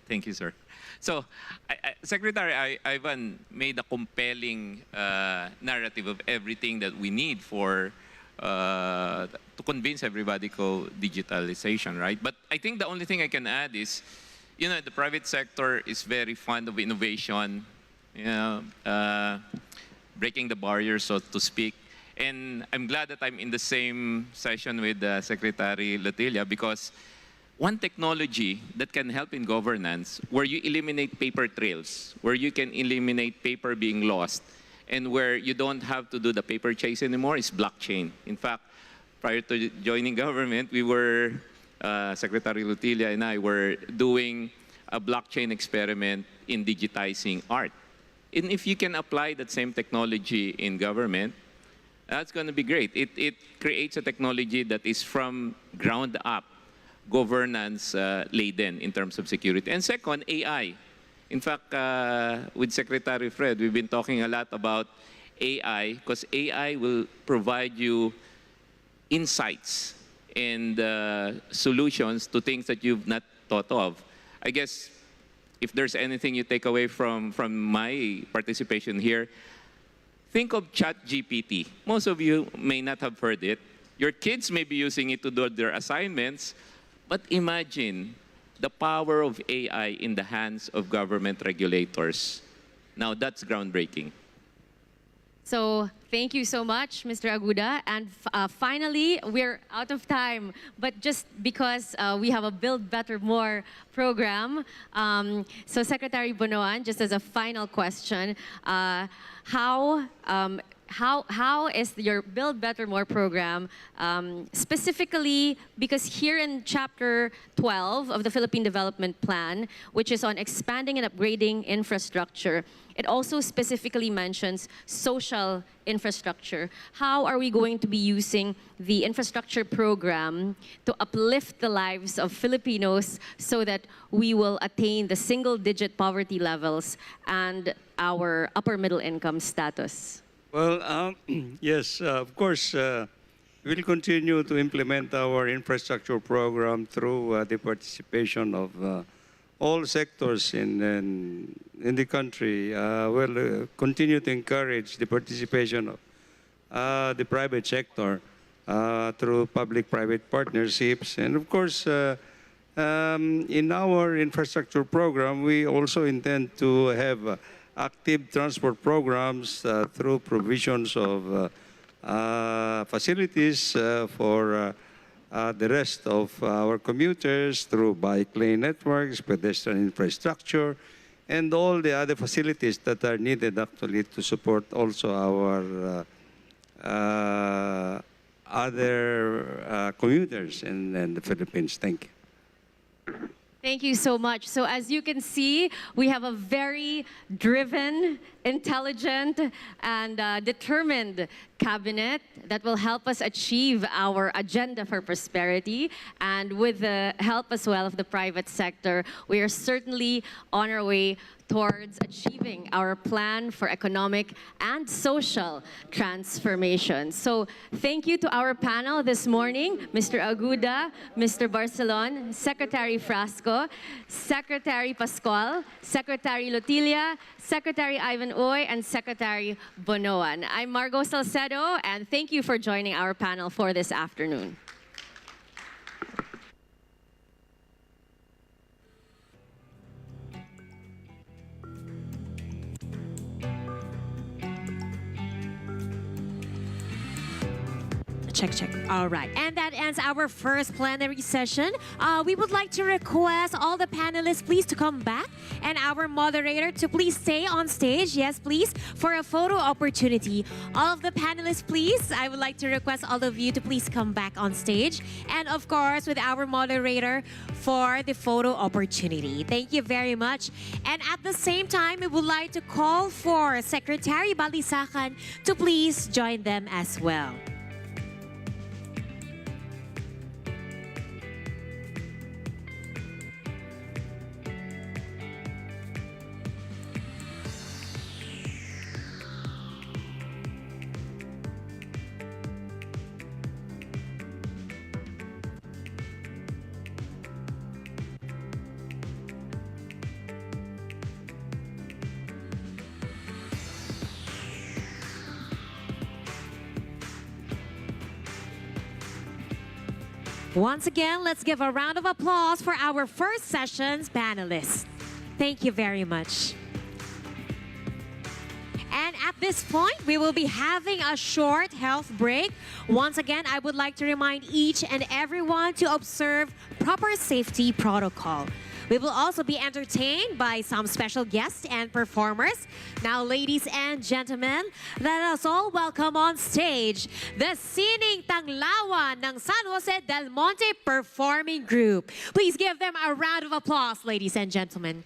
Thank you, sir. So, Secretary Ivan made a compelling narrative of everything that we need for to convince everybody to digitalization, right? But I think the only thing I can add is, you know, the private sector is very fond of innovation, you know, breaking the barriers, so to speak. And I'm glad that I'm in the same session with Secretary Latilla, because one technology that can help in governance, where you eliminate paper trails, where you can eliminate paper being lost, and where you don't have to do the paper chase anymore, is blockchain. In fact, prior to joining government, we were, Secretary Latilla and I were doing a blockchain experiment in digitizing art. And if you can apply that same technology in government, that's going to be great. It creates a technology that is from ground up governance laden in terms of security. And second, AI. In fact, with Secretary Fred, we've been talking a lot about AI, because AI will provide you insights and solutions to things that you've not thought of. I guess if there's anything you take away from my participation here, think of ChatGPT. Most of you may not have heard it. Your kids may be using it to do their assignments, but imagine the power of AI in the hands of government regulators. Now that's groundbreaking. So thank you so much, Mr. Aguda. And finally, we're out of time. But just because we have a Build Better More program, so Secretary Bonoan, just as a final question, how is your Build Better More program specifically, because here in Chapter 12 of the Philippine Development Plan, which is on expanding and upgrading infrastructure, it also specifically mentions social infrastructure. How are we going to be using the infrastructure program to uplift the lives of Filipinos so that we will attain the single-digit poverty levels and our upper middle income status? Well, yes, of course, we'll continue to implement our infrastructure program through the participation of all sectors in the country. We'll continue to encourage the participation of the private sector through public-private partnerships. And of course, in our infrastructure program, we also intend to have active transport programs through provisions of facilities for the rest of our commuters through bike lane networks, pedestrian infrastructure, and all the other facilities that are needed actually to support also our other commuters in the Philippines. Thank you. Thank you so much. So as you can see, we have a very driven, intelligent, and determined cabinet that will help us achieve our agenda for prosperity. And with the help as well of the private sector, we are certainly on our way towards achieving our plan for economic and social transformation. So thank you to our panel this morning, Mr. Aguda, Mr. Barcelon, Secretary Frasco, Secretary Pascual, Secretary Lotilia, Secretary Ivan Uy, and Secretary Bonoan. I'm Margo Salcedo, and thank you for joining our panel for this afternoon. Check. All right. And that ends our first plenary session. We would like to request all the panelists please to come back and our moderator to please stay on stage. Yes, please, for a photo opportunity. All of the panelists, please, I would like to request all of you to please come back on stage. And of course, with our moderator for the photo opportunity. Thank you very much. And at the same time, we would like to call for Secretary Balisacan to please join them as well. Once again, let's give a round of applause for our first session's panelists. Thank you very much. And at this point, we will be having a short health break. Once again, I would like to remind each and everyone to observe proper safety protocol. We will also be entertained by some special guests and performers. Now, ladies and gentlemen, let us all welcome on stage the Sining Tanglawan ng San Jose del Monte Performing Group. Please give them a round of applause, ladies and gentlemen.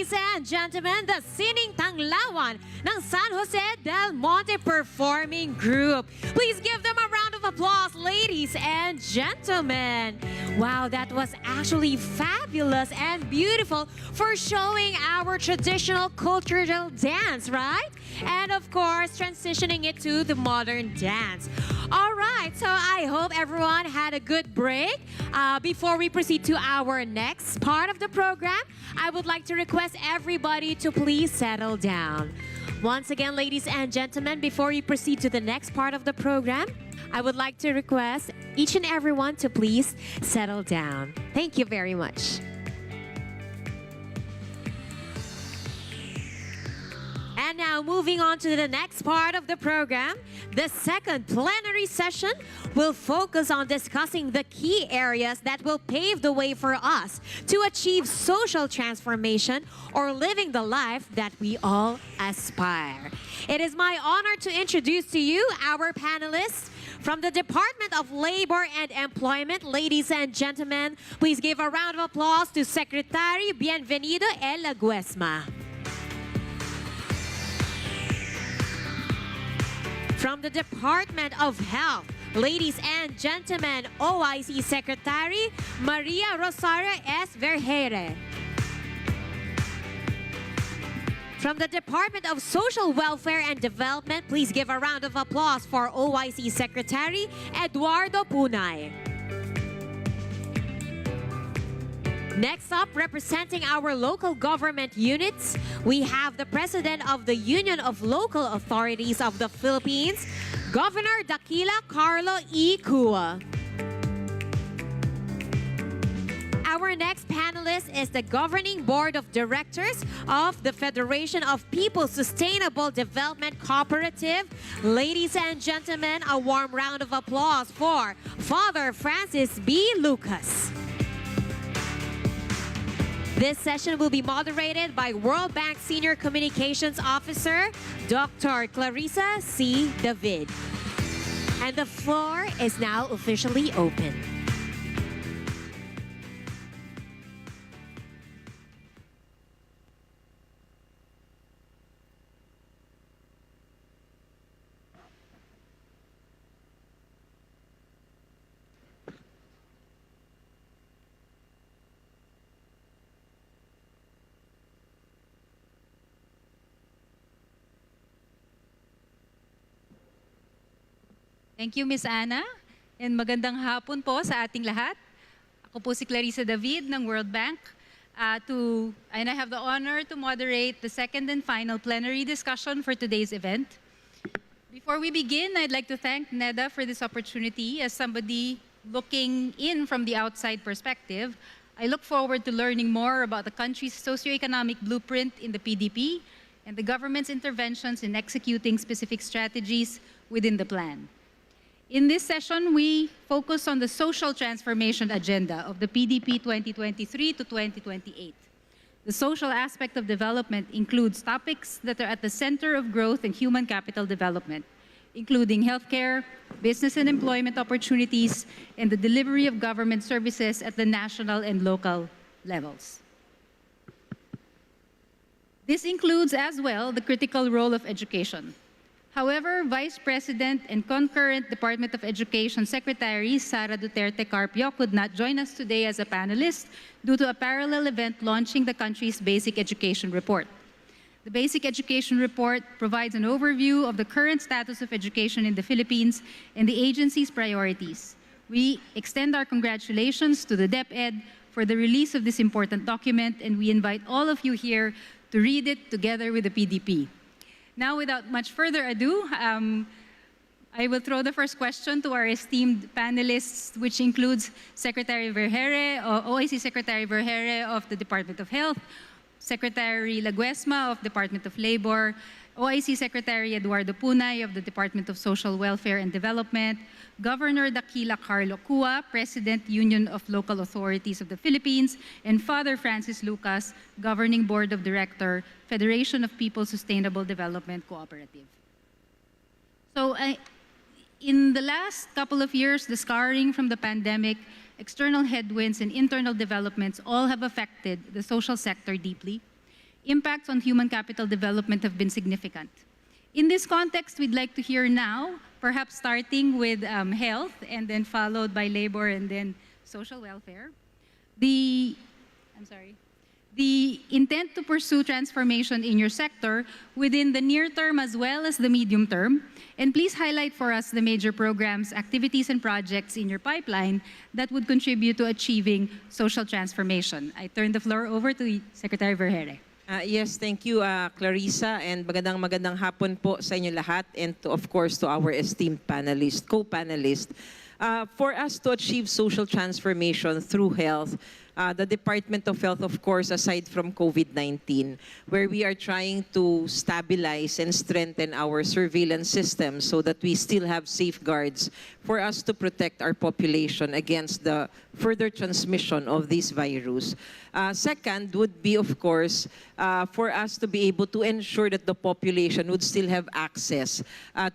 ladies and gentlemen, the Sining Tanglawan ng San Jose del Monte Performing Group. Please give them a round of applause, ladies and gentlemen. Wow, that was actually fabulous and beautiful for showing our traditional cultural dance, right? And of course, transitioning it to the modern dance. All right, so I hope everyone had a good break. Before we proceed to our next part of the program, I would like to request everybody to please settle down. Once again, ladies and gentlemen, before we proceed to the next part of the program, I would like to request each and everyone to please settle down. Thank you very much. And now moving on to the next part of the program, the second plenary session will focus on discussing the key areas that will pave the way for us to achieve social transformation or living the life that we all aspire. It is my honor to introduce to you our panelists from the Department of Labor and Employment. Ladies and gentlemen, please give a round of applause to Secretary Bienvenido El Laguesma. From the Department of Health, ladies and gentlemen, OIC Secretary Maria Rosario S. Vergeire. From the Department of Social Welfare and Development, please give a round of applause for OIC Secretary Eduardo Punay. Next up, representing our local government units, we have the President of the Union of Local Authorities of the Philippines, Governor Daquila Carlo E. Cua. Our next panelist is the Governing Board of Directors of the Federation of People's Sustainable Development Cooperative. Ladies and gentlemen, a warm round of applause for Father Francis B. Lucas. This session will be moderated by World Bank Senior Communications Officer, Dr. Clarissa C. David. And the floor is now officially open. Thank you, Ms. Ana. And magandang hapon po sa ating lahat. Ako po si Clarissa David ng World Bank. And I have the honor to moderate the second and final plenary discussion for today's event. Before we begin, I'd like to thank NEDA for this opportunity. As somebody looking in from the outside perspective, I look forward to learning more about the country's socioeconomic blueprint in the PDP and the government's interventions in executing specific strategies within the plan. In this session, we focus on the social transformation agenda of the PDP 2023 to 2028. The social aspect of development includes topics that are at the center of growth and human capital development, including healthcare, business and employment opportunities, and the delivery of government services at the national and local levels. This includes as well the critical role of education. However, Vice President and concurrent Department of Education Secretary Sara Duterte Carpio could not join us today as a panelist due to a parallel event launching the country's Basic Education Report. The Basic Education Report provides an overview of the current status of education in the Philippines and the agency's priorities. We extend our congratulations to the DepEd for the release of this important document, and we invite all of you here to read it together with the PDP. Now, without much further ado, I will throw the first question to our esteemed panelists, which includes Secretary Vergeire, OIC Secretary Vergeire of the Department of Health, Secretary Laguesma of Department of Labor, OIC Secretary Eduardo Punay of the Department of Social Welfare and Development, Governor Daquila Carlo Cua, President, Union of Local Authorities of the Philippines, and Father Francis Lucas, Governing Board of Director, Federation of People's Sustainable Development Cooperative. So in the last couple of years, the scarring from the pandemic, external headwinds, and internal developments all have affected the social sector deeply. impacts on human capital development have been significant. In this context, we'd like to hear now, perhaps starting with health and then followed by labor and then social welfare, the intent to pursue transformation in your sector within the near term as well as the medium term. And please highlight for us the major programs, activities, and projects in your pipeline that would contribute to achieving social transformation. I turn the floor over to Secretary Vergere. Yes, thank you, Clarissa, and magandang hapon po sa inyo lahat, and of course to our esteemed co-panelists. For us to achieve social transformation through health, the Department of Health, of course, aside from COVID-19, where we are trying to stabilize and strengthen our surveillance system so that we still have safeguards for us to protect our population against the further transmission of this virus. Second would be, of course, for us to be able to ensure that the population would still have access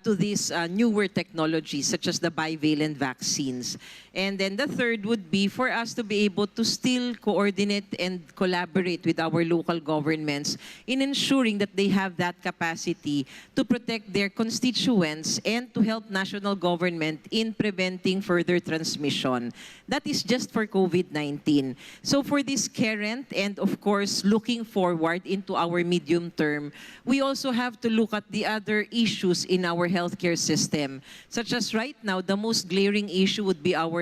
to these newer technologies, such as the bivalent vaccines. And then the third would be for us to be able to still coordinate and collaborate with our local governments in ensuring that they have that capacity to protect their constituents and to help national government in preventing further transmission. That is just for COVID-19. So for this current and of course looking forward into our medium term, we also have to look at the other issues in our healthcare system, such as right now the most glaring issue would be our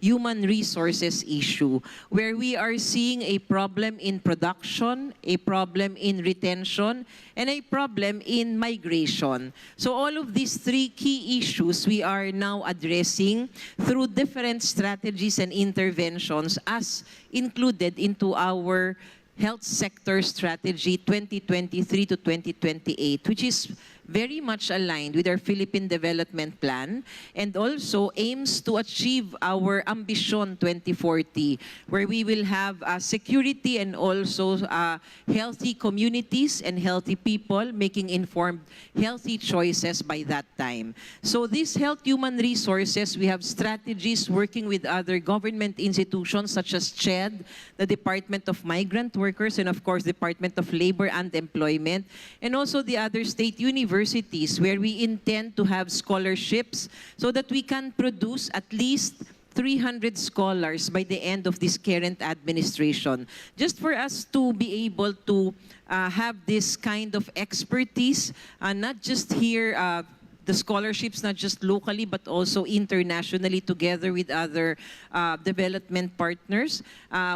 human resources issue, where we are seeing a problem in production, a problem in retention, and a problem in migration. So all of these three key issues we are now addressing through different strategies and interventions as included into our health sector strategy 2023 to 2028, which is very much aligned with our Philippine Development Plan and also aims to achieve our Ambition 2040, where we will have security and also healthy communities and healthy people making informed, healthy choices by that time. So these health human resources, we have strategies working with other government institutions such as CHED, the Department of Migrant Workers, and of course, Department of Labor and Employment, and also the other state universities where we intend to have scholarships so that we can produce at least 300 scholars by the end of this current administration, just for us to be able to have this kind of expertise, not just here, the scholarships, not just locally, but also internationally together with other development partners,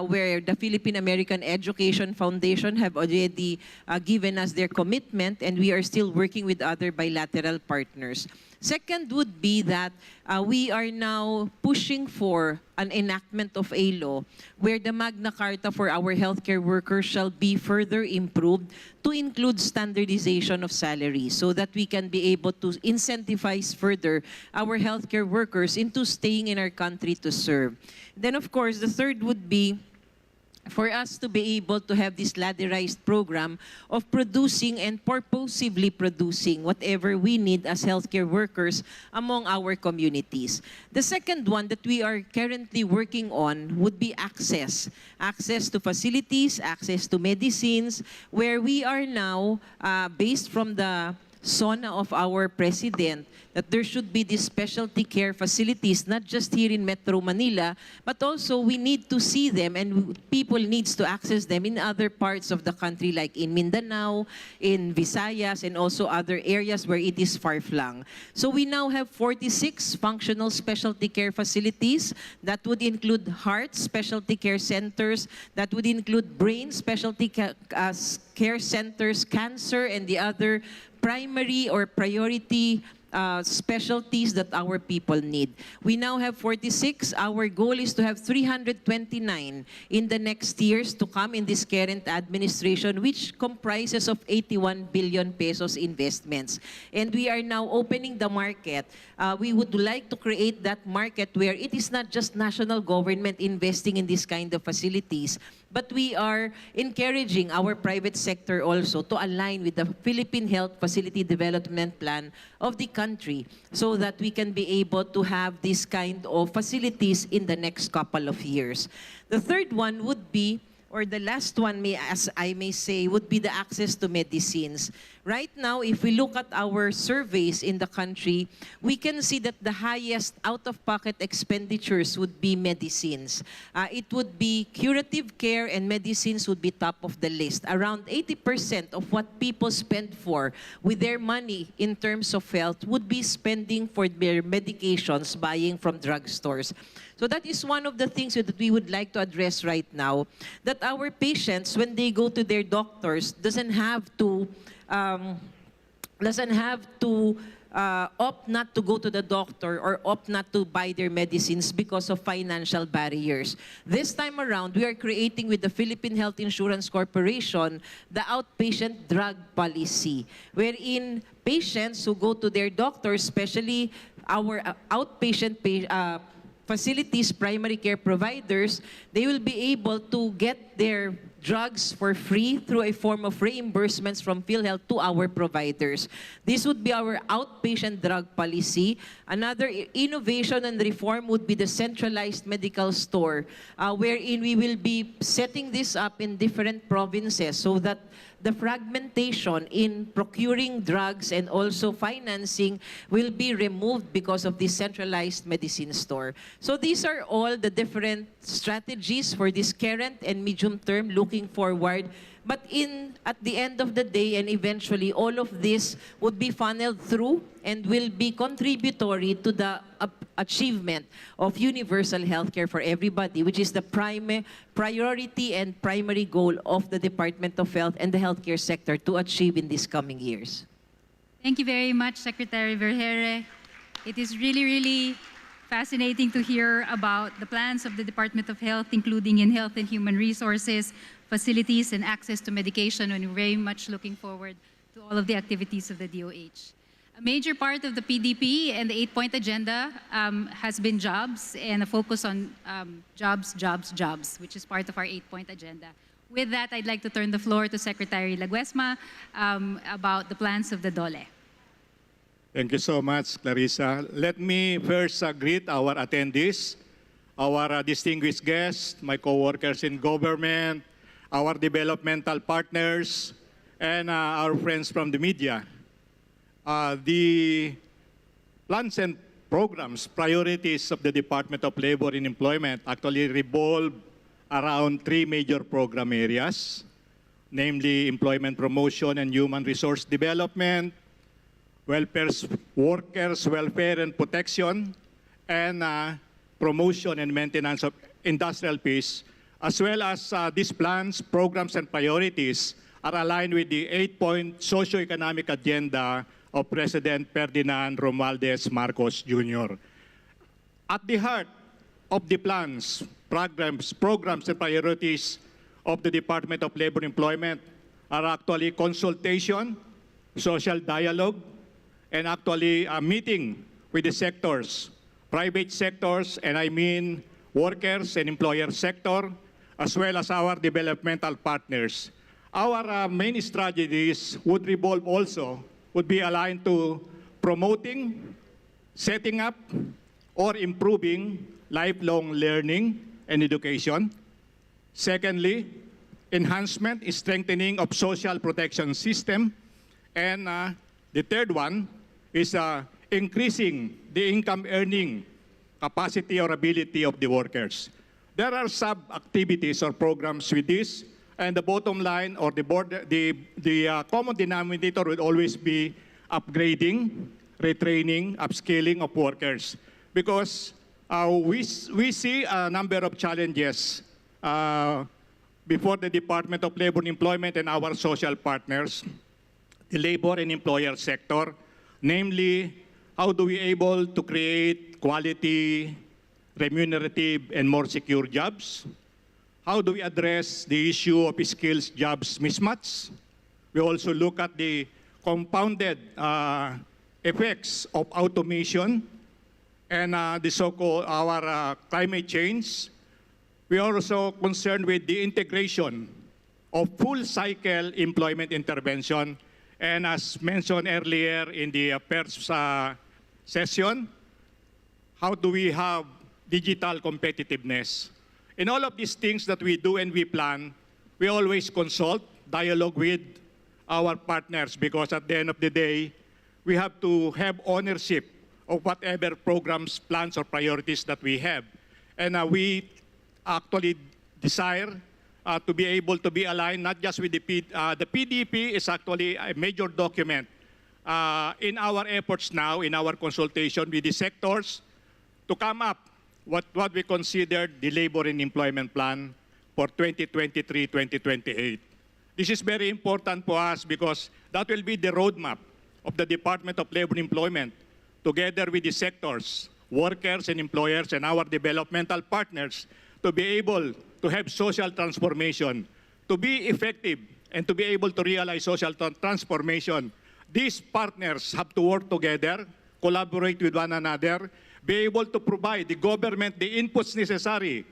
where the Philippine American Education Foundation have already given us their commitment, and we are still working with other bilateral partners. Second would be that we are now pushing for an enactment of a law where the Magna Carta for our healthcare workers shall be further improved to include standardization of salaries so that we can be able to incentivize further our healthcare workers into staying in our country to serve. Then, of course, the third would be for us to be able to have this ladderized program of producing and purposively producing whatever we need as healthcare workers among our communities. The second one that we are currently working on would be access. Access to facilities, access to medicines, where we are now, based from the SONA of our President, that there should be these specialty care facilities, not just here in Metro Manila, but also we need to see them and people needs to access them in other parts of the country like in Mindanao, in Visayas, and also other areas where it is far-flung. So we now have 46 functional specialty care facilities that would include heart specialty care centers, that would include brain specialty care centers, cancer, and the other primary or priority specialties that our people need. We now have 46. Our goal is to have 329 in the next years to come in this current administration, which comprises of 81 billion pesos investments. And we are now opening the market. We would like to create that market where it is not just national government investing in this kind of facilities, but we are encouraging our private sector also to align with the Philippine Health Facility Development Plan of the country so that we can be able to have this kind of facilities in the next couple of years. The third one would be or the last one, as I may say, would be the access to medicines. Right now, if we look at our surveys in the country, we can see that the highest out-of-pocket expenditures would be medicines. It would be curative care, and medicines would be top of the list. Around 80% of what people spend for with their money in terms of health would be spending for their medications, buying from drugstores. So that is one of the things that we would like to address right now, that our patients, when they go to their doctors, doesn't have to opt not to go to the doctor or opt not to buy their medicines because of financial barriers. This time around, we are creating with the Philippine Health Insurance Corporation the outpatient drug policy, wherein patients who go to their doctors, especially our outpatient facilities, primary care providers, they will be able to get their drugs for free through a form of reimbursements from PhilHealth to our providers. This would be our outpatient drug policy. Another innovation and reform would be the centralized medical store, wherein we will be setting this up in different provinces so that the fragmentation in procuring drugs and also financing will be removed because of this centralized medicine store. So these are all the different strategies for this current and medium term looking forward. But at the end of the day and eventually, all of this would be funneled through and will be contributory to the achievement of universal healthcare for everybody, which is the priority and primary goal of the Department of Health and the healthcare sector to achieve in these coming years. Thank you very much, Secretary Vergeire. It is really, really fascinating to hear about the plans of the Department of Health, including in Health and Human Resources, facilities, and access to medication, and we're very much looking forward to all of the activities of the DOH. A major part of the PDP and the 8-point agenda has been jobs and a focus on jobs, which is part of our 8-point agenda. With that, I'd like to turn the floor to Secretary Laguesma about the plans of the DOLE. Thank you so much, Clarissa. Let me first greet our attendees, our distinguished guests, my co-workers in government, our developmental partners, and our friends from the media. The plans and programs, priorities of the Department of Labor and Employment actually revolve around 3 major program areas, namely employment promotion and human resource development, workers' welfare and protection, and promotion and maintenance of industrial peace, as well as these plans, programs, and priorities are aligned with the 8-point socio-economic agenda of President Ferdinand Romualdez Marcos Jr. At the heart of the plans, programs, and priorities of the Department of Labor and Employment are actually consultation, social dialogue, and actually a meeting with the sectors, private sectors, and I mean workers and employer sector, as well as our developmental partners. Our main strategies would be aligned to promoting, setting up, or improving lifelong learning and education. Secondly, enhancement, strengthening of social protection system. And the third one is increasing the income earning capacity or ability of the workers. There are sub-activities or programs with this, and the bottom line or the common denominator will always be upgrading, retraining, upscaling of workers. Because we see a number of challenges before the Department of Labor and Employment and our social partners, the labor and employer sector, namely, how do we able to create quality, remunerative, and more secure jobs? How do we address the issue of skills jobs mismatch? We also look at the compounded effects of automation and the so-called our climate change. We are also concerned with the integration of full cycle employment intervention. And as mentioned earlier in the first session, how do we have digital competitiveness? In all of these things that we do and we plan, we always consult, dialogue with our partners, because at the end of the day, we have to have ownership of whatever programs, plans, or priorities that we have. And we actually desire to be able to be aligned not just with the PDP is actually a major document in our efforts now, in our consultation with the sectors, to come up what we consider the labor and employment plan for 2023-2028. This is very important for us because that will be the roadmap of the Department of Labor and Employment, together with the sectors, workers and employers, and our developmental partners, to be able to have social transformation, to be effective, and to be able to realize social transformation. These partners have to work together, collaborate with one another, be able to provide the government the inputs necessary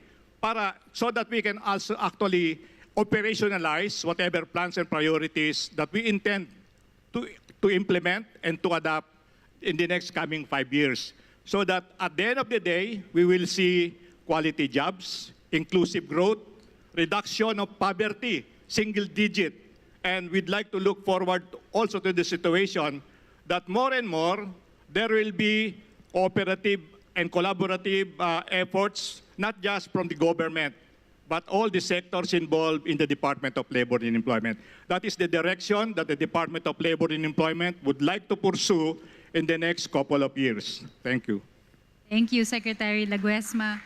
so that we can also actually operationalize whatever plans and priorities that we intend to implement and to adopt in the next coming 5 years. So that at the end of the day, we will see quality jobs, inclusive growth, reduction of poverty, single digit. And we'd like to look forward also to the situation that more and more there will be cooperative and collaborative efforts, not just from the government, but all the sectors involved in the Department of Labor and Employment. That is the direction that the Department of Labor and Employment would like to pursue in the next couple of years. Thank you. Thank you, Secretary Laguesma.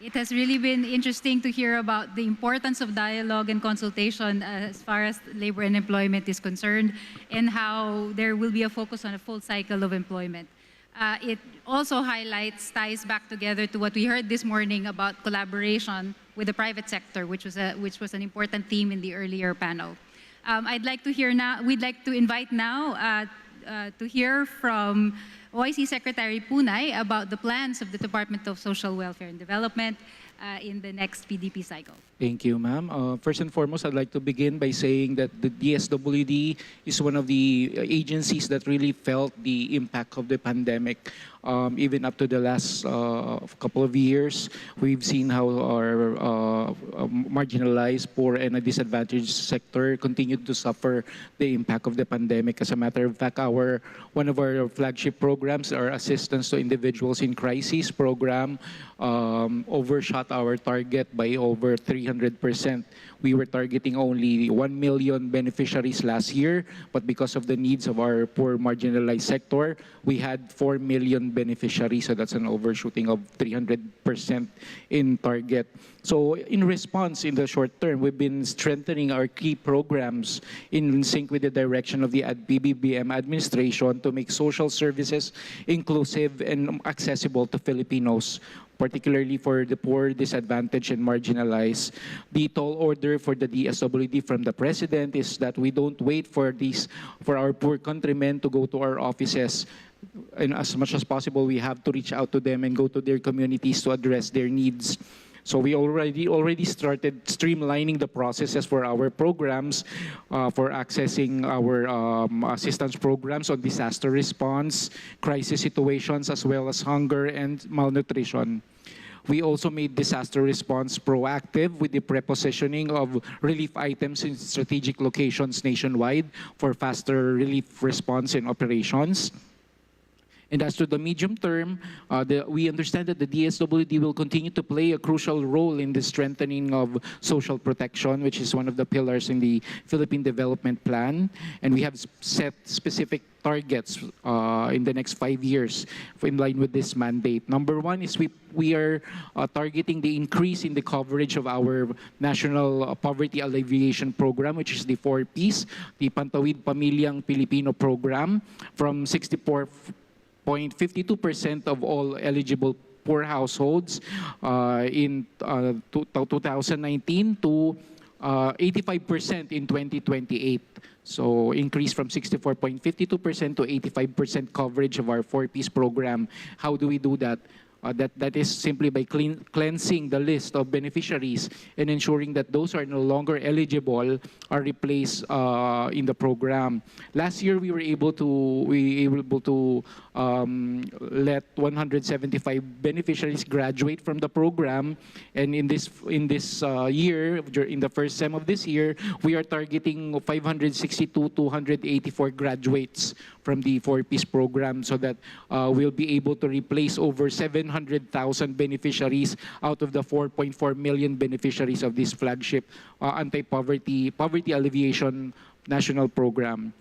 It has really been interesting to hear about the importance of dialogue and consultation as far as labor and employment is concerned, and how there will be a focus on a full cycle of employment. It also ties back together to what we heard this morning about collaboration with the private sector, which was an important theme in the earlier panel. We'd like to invite now to hear from OIC Secretary Punay about the plans of the Department of Social Welfare and Development in the next PDP cycle. Thank you, ma'am. First and foremost, I'd like to begin by saying that the DSWD is one of the agencies that really felt the impact of the pandemic. Even up to the last couple of years, we've seen how our marginalized, poor, and a disadvantaged sector continued to suffer the impact of the pandemic. As a matter of fact, one of our flagship programs, our Assistance to Individuals in Crisis program, overshot our target by over 300%. We were targeting only 1 million beneficiaries last year, but because of the needs of our poor marginalized sector, we had 4 million beneficiaries, so that's an overshooting of 300% in target. So in response, in the short term, we've been strengthening our key programs in sync with the direction of the PBBM administration to make social services inclusive and accessible to Filipinos, particularly for the poor, disadvantaged, and marginalized. The tall order for the DSWD from the President is that we don't wait for our poor countrymen to go to our offices. And as much as possible, we have to reach out to them and go to their communities to address their needs. So we already started streamlining the processes for our programs, for accessing our assistance programs on disaster response, crisis situations, as well as hunger and malnutrition. We also made disaster response proactive with the prepositioning of relief items in strategic locations nationwide for faster relief response and operations. And as to the medium term, we understand that the DSWD will continue to play a crucial role in the strengthening of social protection, which is one of the pillars in the Philippine Development Plan. And we have set specific targets in the next 5 years in line with this mandate. Number one is we are targeting the increase in the coverage of our National Poverty Alleviation Program, which is the 4Ps, the Pantawid Pamilyang Pilipino Program, from 64.52% of all eligible poor households in 2019 to 85% in 2028. So increase from 64.52% to 85% coverage of our 4Ps program. How do we do that? That is simply by cleansing the list of beneficiaries and ensuring that those who are no longer eligible are replaced in the program. Last year, we were able to let 175 beneficiaries graduate from the program, and in this year, in the first sem of this year, we are targeting 562 to 184 graduates from the 4-piece program, so that we'll be able to replace over 700,000 beneficiaries out of the 4.4 million beneficiaries of this flagship anti-poverty alleviation national program.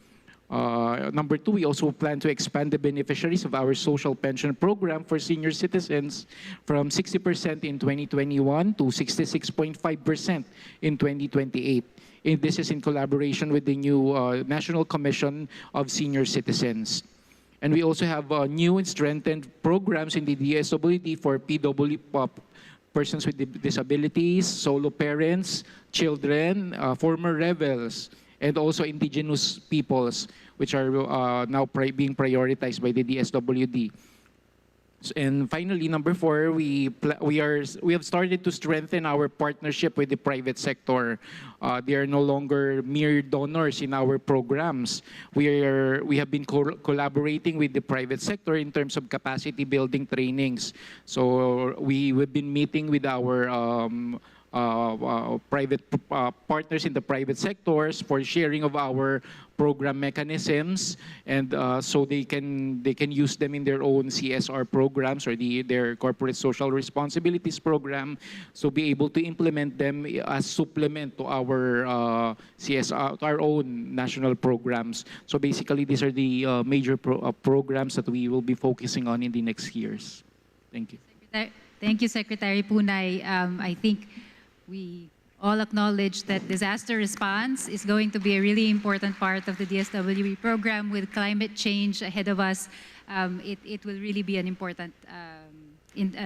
Number two, we also plan to expand the beneficiaries of our social pension program for senior citizens from 60% in 2021 to 66.5% in 2028. And this is in collaboration with the new National Commission of Senior Citizens. And we also have new and strengthened programs in the DSWD for persons with disabilities, solo parents, children, former rebels, and also indigenous peoples, which are now being prioritized by the DSWD. And finally, number four, we have started to strengthen our partnership with the private sector. They are no longer mere donors in our programs. We have been collaborating with the private sector in terms of capacity building trainings. So we've been meeting with our private partners in the private sectors for sharing of our program mechanisms, and so they can use them in their own CSR programs or their corporate social responsibilities program, so be able to implement them as supplement to our CSR, to our own national programs. So basically, these are the major programs that we will be focusing on in the next years. Thank you. Thank you, Secretary Punay. I think we all acknowledge that disaster response is going to be a really important part of the DSWD program. With climate change ahead of us, it will really be an important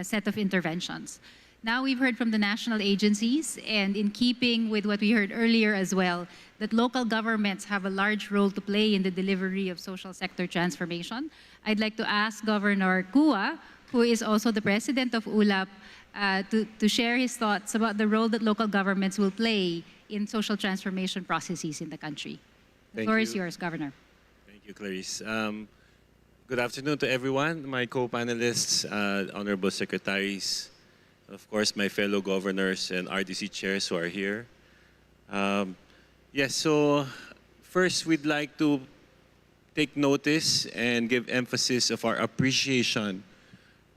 set of interventions. Now we've heard from the national agencies, and in keeping with what we heard earlier as well, that local governments have a large role to play in the delivery of social sector transformation. I'd like to ask Governor Kua, who is also the president of ULAP, to share his thoughts about the role that local governments will play in social transformation processes in the country. The floor is yours, Governor. Thank you, Clarice. Good afternoon to everyone, my co-panelists, honorable secretaries, of course, my fellow governors and RDC chairs who are here. Yes, so first we'd like to take notice and give emphasis of our appreciation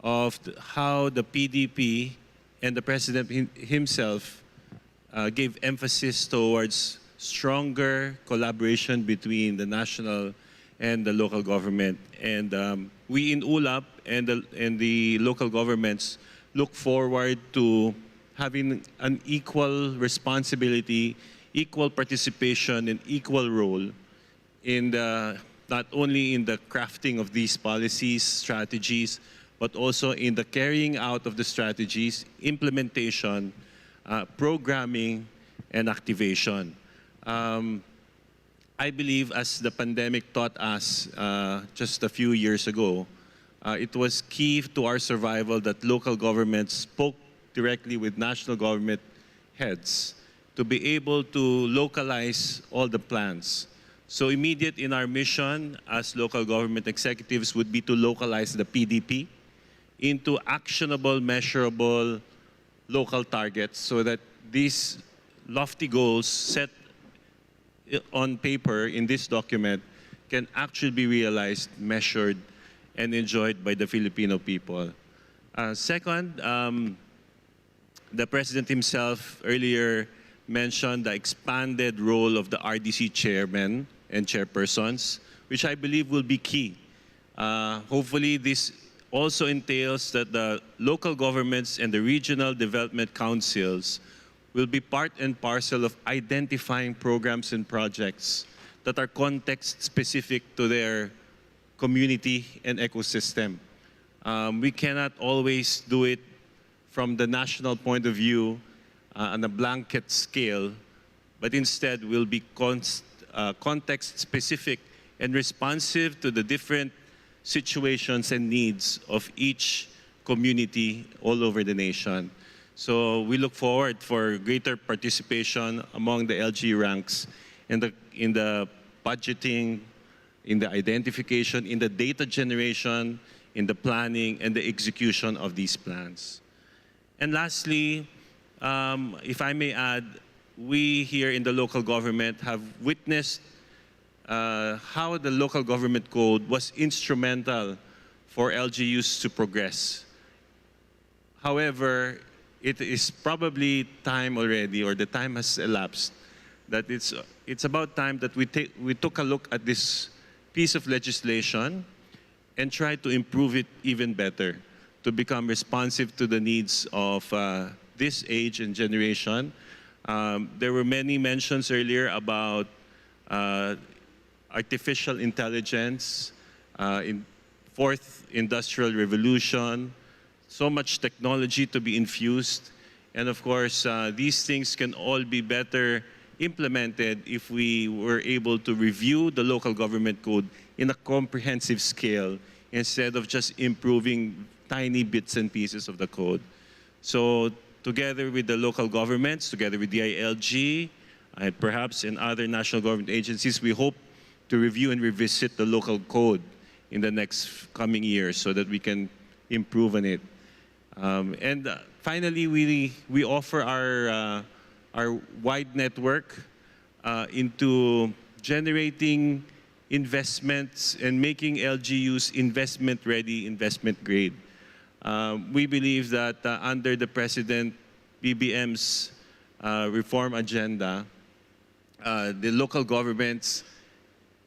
of how the PDP and the President himself gave emphasis towards stronger collaboration between the national and the local government. And we in ULAP and the local governments look forward to having an equal responsibility, equal participation, and equal role in not only in the crafting of these policies, strategies, but also in the carrying out of the strategies, implementation, programming, and activation. I believe, as the pandemic taught us just a few years ago, it was key to our survival that local governments spoke directly with national government heads to be able to localize all the plans. So immediate in our mission as local government executives would be to localize the PDP into actionable, measurable local targets so that these lofty goals set on paper in this document can actually be realized, measured, and enjoyed by the Filipino people. Second, the President himself earlier mentioned the expanded role of the RDC chairmen and chairpersons, which I believe will be key. Hopefully this also entails that the local governments and the regional development councils will be part and parcel of identifying programs and projects that are context-specific to their community and ecosystem. We cannot always do it from the national point of view on a blanket scale, but instead will be context-specific and responsive to the different situations and needs of each community all over the nation. So we look forward for greater participation among the LG ranks in the budgeting, in the identification, in the data generation, in the planning, and the execution of these plans. And lastly, if I may add, we here in the local government have witnessed how the local government code was instrumental for LGUs to progress. However, it is probably time already, or the time has elapsed, that it's about time that we took a look at this piece of legislation and try to improve it even better, to become responsive to the needs of this age and generation. There were many mentions earlier about artificial intelligence, in fourth industrial revolution, so much technology to be infused. And of course, these things can all be better implemented if we were able to review the local government code in a comprehensive scale instead of just improving tiny bits and pieces of the code. So together with the local governments, together with the ILG, and perhaps in other national government agencies, we hope to review and revisit the local code in the next coming years so that we can improve on it. And finally, we offer our wide network into generating investments and making LGUs investment ready, investment grade. We believe that under the President BBM's reform agenda, the local governments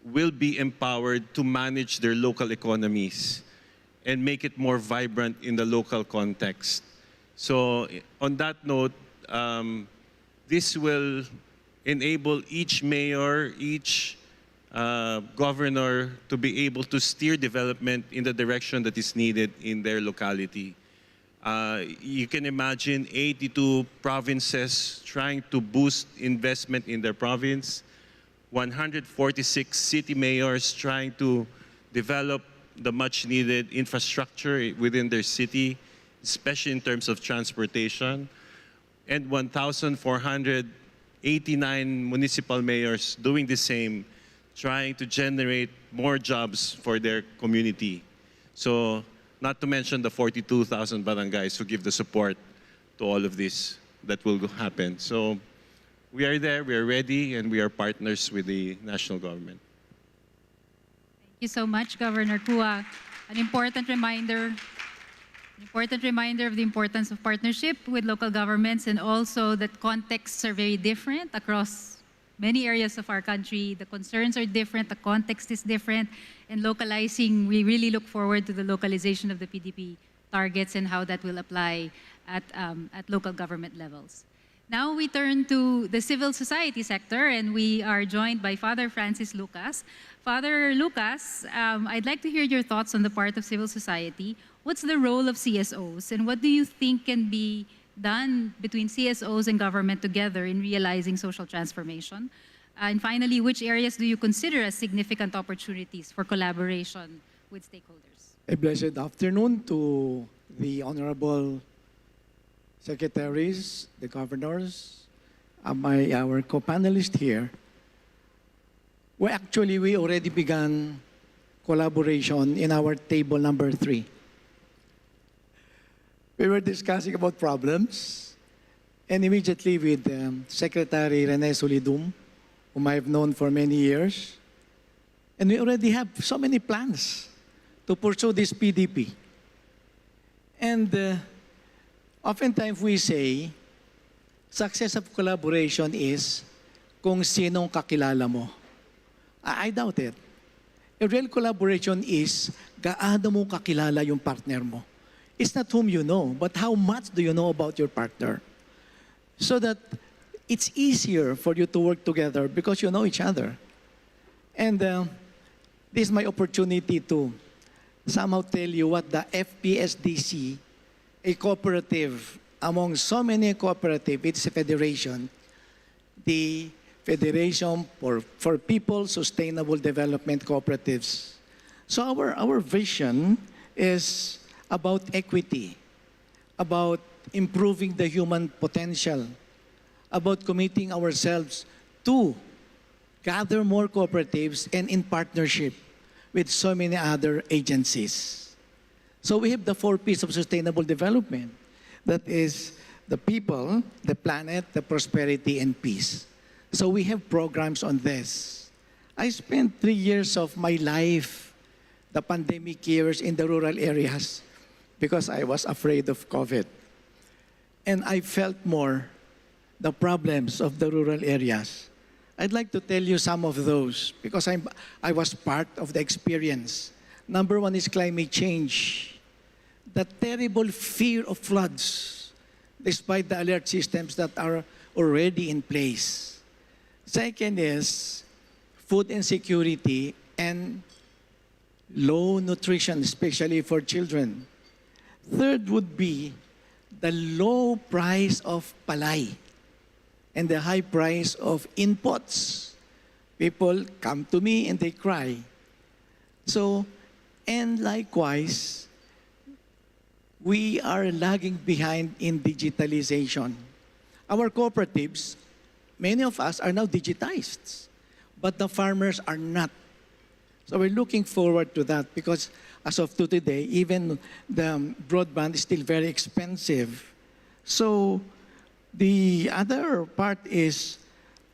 will be empowered to manage their local economies and make it more vibrant in the local context. So on that note, this will enable each mayor, each governor to be able to steer development in the direction that is needed in their locality. You can imagine 82 provinces trying to boost investment in their province, 146 city mayors trying to develop the much needed infrastructure within their city, especially in terms of transportation, and 1,489 municipal mayors doing the same, trying to generate more jobs for their community. So, not to mention the 42,000 barangays who give the support to all of this that will happen. So, we are there, we are ready, and we are partners with the national government. Thank you so much, Governor Kua. An important reminder of the importance of partnership with local governments, and also that contexts are very different across many areas of our country. The concerns are different, the context is different, and localizing, we really look forward to the localization of the PDP targets and how that will apply at local government levels. Now we turn to the civil society sector, and we are joined by Father Francis Lucas. Father Lucas, I'd like to hear your thoughts on the part of civil society. What's the role of CSOs, and what do you think can be done between CSOs and government together in realizing social transformation? And finally, which areas do you consider as significant opportunities for collaboration with stakeholders? A blessed afternoon to the honorable secretaries, the governors, our co-panelists here. We already began collaboration in our table number 3. We were discussing about problems, and immediately with Secretary Rene Solidum, whom I've known for many years, and we already have so many plans to pursue this PDP. And oftentimes we say, success of collaboration is kung sinong kakilala mo. I doubt it. A real collaboration is gaano mo kakilala yung partner mo. It's not whom you know, but how much do you know about your partner? So that it's easier for you to work together because you know each other. And this is my opportunity to somehow tell you what the FPSDC, a cooperative among so many cooperatives, it's a federation, the Federation for People Sustainable Development Cooperatives. So our vision is about equity, about improving the human potential, about committing ourselves to gather more cooperatives and in partnership with so many other agencies. So we have the 4 P's of sustainable development. That is the people, the planet, the prosperity, and peace. So we have programs on this. I spent 3 years of my life, the pandemic years, in the rural areas because I was afraid of COVID. And I felt more the problems of the rural areas. I'd like to tell you some of those because I was part of the experience. Number 1 is climate change. The terrible fear of floods, despite the alert systems that are already in place. Second is food insecurity and low nutrition, especially for children. Third would be the low price of palay and the high price of inputs. People come to me and they cry. So, and likewise, we are lagging behind in digitalization. Our cooperatives, many of us are now digitized, but the farmers are not. So we're looking forward to that because as of today, even the broadband is still very expensive. So the other part is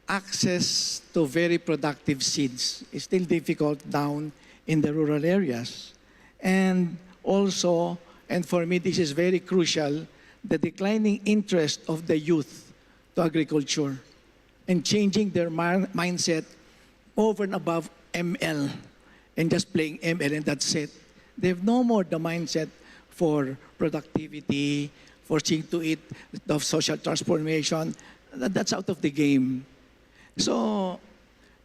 access to very productive seeds is still difficult down in the rural areas. And also, and for me this is very crucial, the declining interest of the youth to agriculture and changing their mindset over and above ML and just playing ML and that's it. They have no more the mindset for productivity, for seeing to it, of social transformation. That's out of the game. So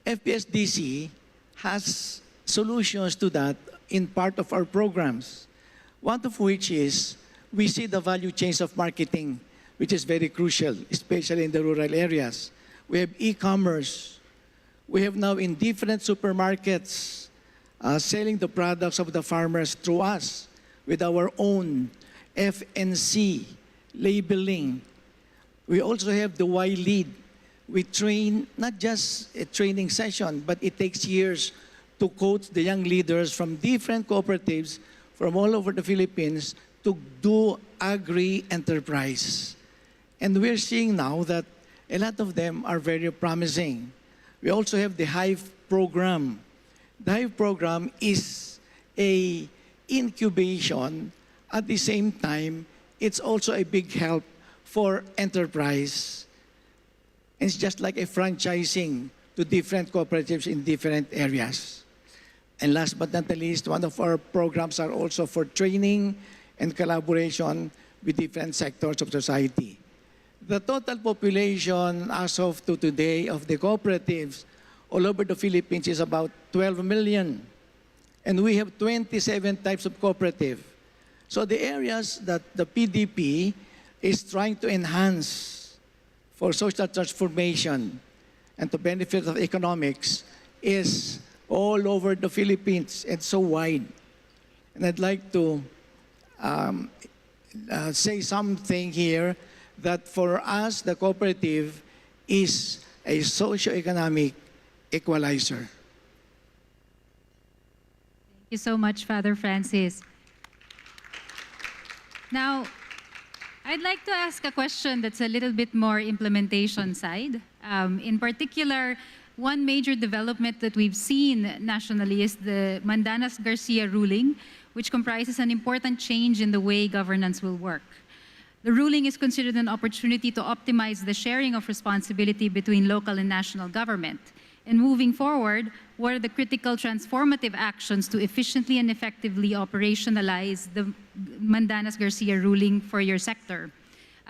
FPSDC has solutions to that in part of our programs. One of which is we see the value chains of marketing, which is very crucial, especially in the rural areas. We have e-commerce. We have now in different supermarkets selling the products of the farmers through us with our own FNC labeling. We also have the Y lead. We train not just a training session, but it takes years to coach the young leaders from different cooperatives from all over the Philippines to do agri-enterprise. And we're seeing now that a lot of them are very promising. We also have the Hive program. The Hive program is a incubation. At the same time, it's also a big help for enterprise. It's just like a franchising to different cooperatives in different areas. And last but not the least, one of our programs are also for training and collaboration with different sectors of society. The total population as of today of the cooperatives all over the Philippines is about 12 million. And we have 27 types of cooperative. So the areas that the PDP is trying to enhance for social transformation and to benefit of economics is all over the Philippines and so wide. And I'd like to say something here that for us, the cooperative is a socio-economic equalizer. Thank you so much, Father Francis. Now, I'd like to ask a question that's a little bit more implementation side. In particular, one major development that we've seen nationally is the Mandanas-Garcia ruling, which comprises an important change in the way governance will work. The ruling is considered an opportunity to optimize the sharing of responsibility between local and national government. And moving forward, what are the critical transformative actions to efficiently and effectively operationalize the Mandanas-Garcia ruling for your sector?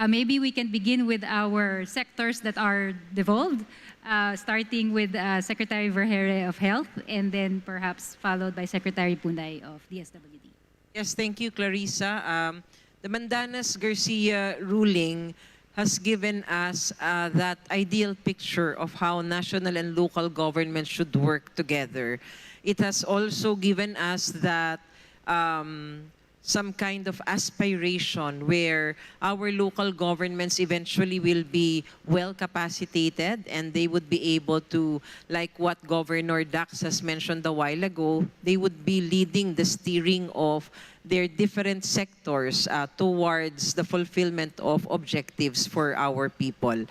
Maybe we can begin with our sectors that are devolved, starting with Secretary Vergere of Health, and then perhaps followed by Secretary Punay of DSWD. Yes, thank you, Clarissa. The Mandanas-Garcia ruling has given us that ideal picture of how national and local governments should work together. It has also given us that some kind of aspiration where our local governments eventually will be well capacitated and they would be able to, like what Governor Dax has mentioned a while ago, they would be leading the steering of their different sectors towards the fulfillment of objectives for our people.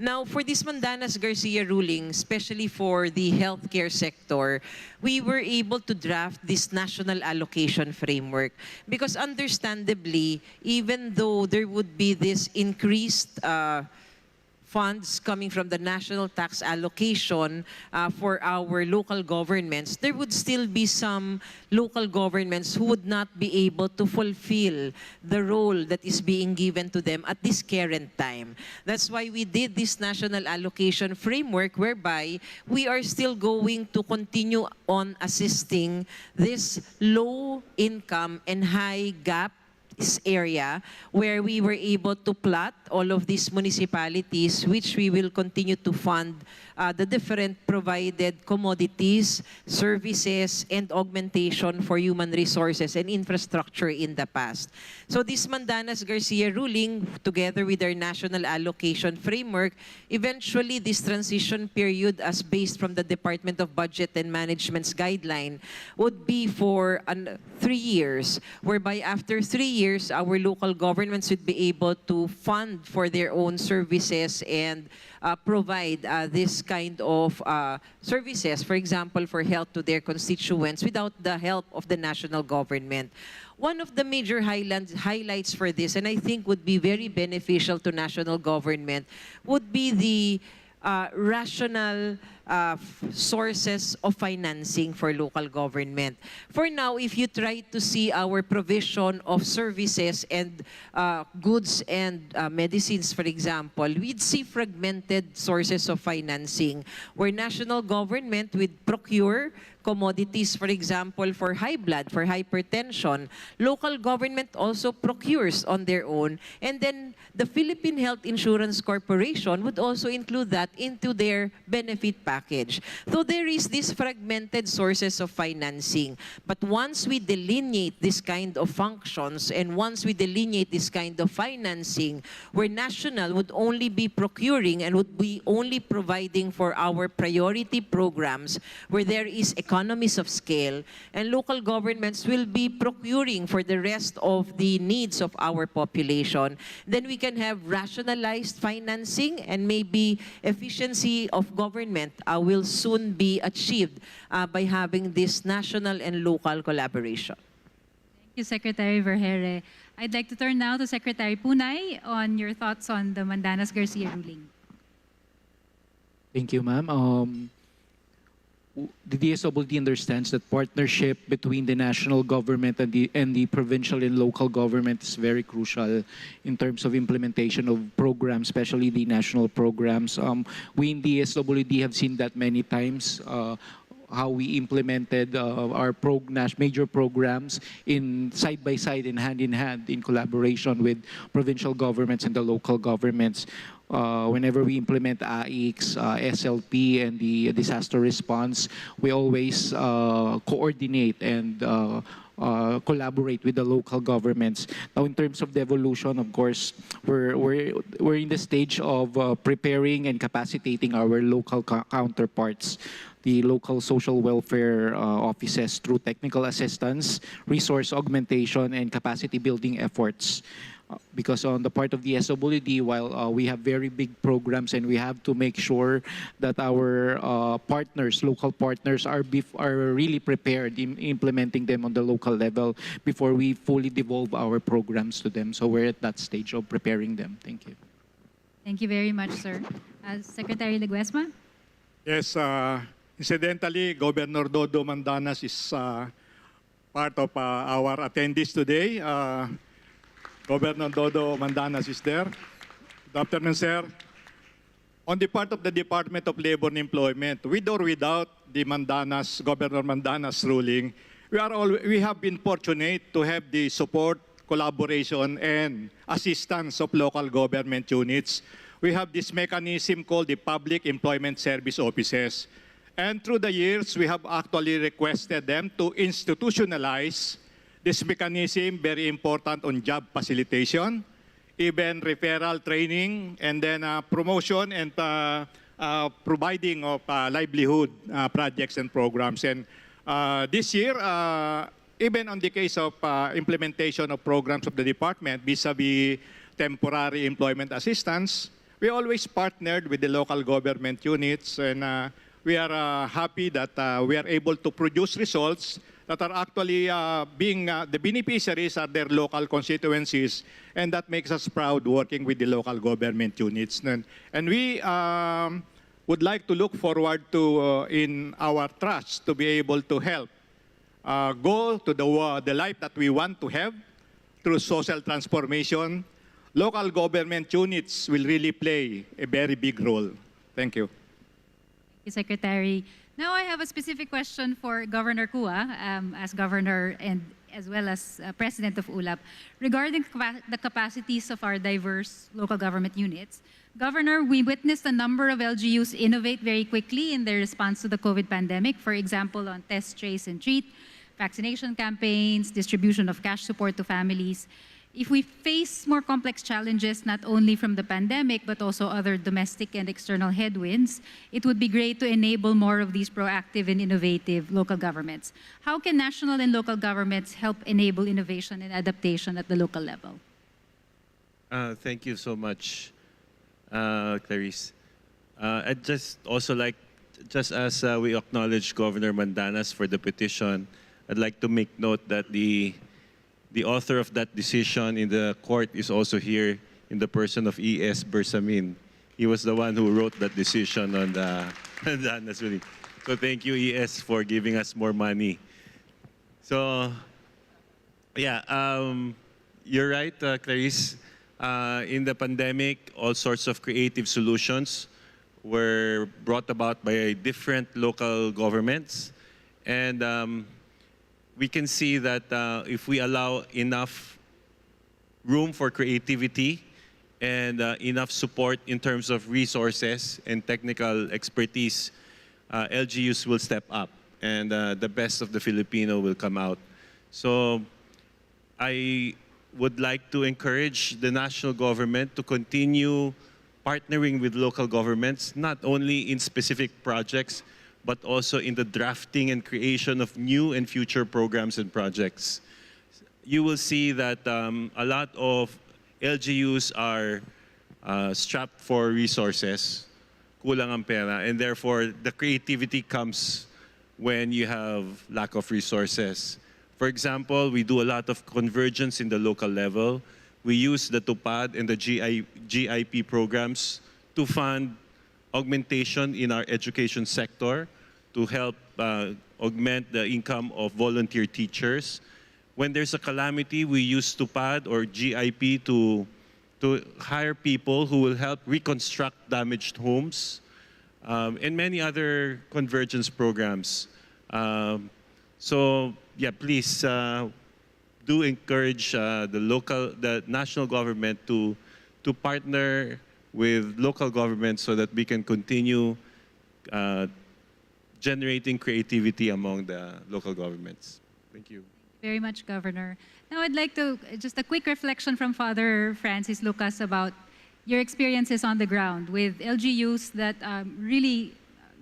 Now, for this Mandanas-Garcia ruling, especially for the healthcare sector, we were able to draft this national allocation framework because understandably, even though there would be this increased funds coming from the national tax allocation for our local governments, there would still be some local governments who would not be able to fulfill the role that is being given to them at this current time. That's why we did this national allocation framework whereby we are still going to continue on assisting this low income and high gap area where we were able to plot all of these municipalities which we will continue to fund the different provided commodities, services, and augmentation for human resources and infrastructure in the past. So this Mandanas-Garcia ruling, together with our national allocation framework, eventually this transition period as based from the Department of Budget and Management's guideline would be for 3 years, whereby after 3 years, our local governments would be able to fund for their own services and provide this kind of services, for example, for health to their constituents without the help of the national government. One of the major highlights for this, and I think would be very beneficial to national government, would be the rational sources of financing for local government. For now, if you try to see our provision of services and goods and medicines, for example, we'd see fragmented sources of financing where national government would procure commodities, for example, for high blood, for hypertension. Local government also procures on their own. And then the Philippine Health Insurance Corporation would also include that into their benefit package. So there is this fragmented sources of financing. But once we delineate this kind of functions and once we delineate this kind of financing, where national would only be procuring and would be only providing for our priority programs where there is economies of scale, and local governments will be procuring for the rest of the needs of our population, then we can have rationalized financing and maybe efficiency of government will soon be achieved by having this national and local collaboration. Thank you, Secretary Vergeire. I'd like to turn now to Secretary Punay on your thoughts on the Mandanas-Garcia ruling. Thank you, ma'am. The DSWD understands that partnership between the national government and the provincial and local government is very crucial in terms of implementation of programs, especially the national programs. We in DSWD have seen that many times. How we implemented our major programs in side by side and hand in hand in collaboration with provincial governments and the local governments. Whenever we implement AICS, SLP, and the disaster response, we always coordinate and collaborate with the local governments. Now, in terms of the evolution, of course, we're in the stage of preparing and capacitating our local counterparts, the local social welfare offices, through technical assistance, resource augmentation, and capacity building efforts. Because on the part of the SWD, while we have very big programs and we have to make sure that our partners, local partners, are really prepared in implementing them on the local level before we fully devolve our programs to them. So we're at that stage of preparing them. Thank you. Thank you very much, sir. Secretary Leguesma? Yes, incidentally, Governor Dodo Mandanas is part of our attendees today. Governor Dodo Mandanas is there. Good afternoon, sir. On the part of the Department of Labor and Employment, with or without the Governor Mandanas ruling, we have been fortunate to have the support, collaboration, and assistance of local government units. We have this mechanism called the Public Employment Service Offices. And through the years, we have actually requested them to institutionalize this mechanism very important on job facilitation, even referral training, and then promotion and providing of livelihood projects and programs. And this year, even on the case of implementation of programs of the department vis-a-vis temporary employment assistance, we always partnered with the local government units, and we are happy that we are able to produce results that are actually being, the beneficiaries are their local constituencies, and that makes us proud working with the local government units. And we would like to look forward to, in our trust, to be able to help go to the life that we want to have through social transformation. Local government units will really play a very big role. Thank you. Thank you, Secretary. Now I have a specific question for Governor Kua, as Governor and as well as President of ULAP, regarding the capacities of our diverse local government units. Governor, we witnessed a number of LGUs innovate very quickly in their response to the COVID pandemic, for example, on test, trace, and treat, vaccination campaigns, distribution of cash support to families. If we face more complex challenges, not only from the pandemic, but also other domestic and external headwinds, it would be great to enable more of these proactive and innovative local governments. How can national and local governments help enable innovation and adaptation at the local level? Thank you so much, Clarice. I'd just also like, just as we acknowledge Governor Mandanas for the petition, I'd like to make note that the author of that decision in the court is also here in the person of E.S. Bersamin. He was the one who wrote that decision on the Mandanas ruling. So thank you, E.S., for giving us more money. So, yeah, you're right, Clarice. In the pandemic, all sorts of creative solutions were brought about by different local governments. And we can see that if we allow enough room for creativity and enough support in terms of resources and technical expertise, LGUs will step up and the best of the Filipino will come out. So I would like to encourage the national government to continue partnering with local governments, not only in specific projects, but also in the drafting and creation of new and future programs and projects. You will see that a lot of LGUs are strapped for resources, kulang ang pera, and therefore the creativity comes when you have lack of resources. For example, we do a lot of convergence in the local level. We use the TUPAD and the GIP programs to fund augmentation in our education sector to help augment the income of volunteer teachers. When there's a calamity, we use TUPAD or GIP to hire people who will help reconstruct damaged homes and many other convergence programs. So yeah, please do encourage the national government to partner with local governments so that we can continue generating creativity among the local governments. Thank you. Very much, Governor. Now I'd like to, just a quick reflection from Father Francis Lucas about your experiences on the ground with LGUs that really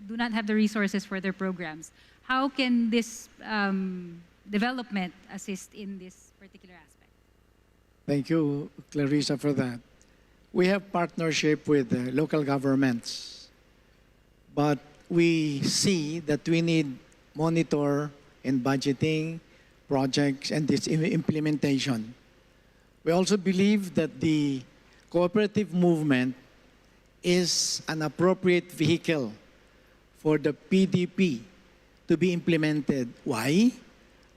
do not have the resources for their programs. How can this development assist in this particular aspect? Thank you, Clarissa, for that. We have partnership with local governments, but we see that we need monitor and budgeting projects and this implementation. We also believe that the cooperative movement is an appropriate vehicle for the PDP to be implemented. Why?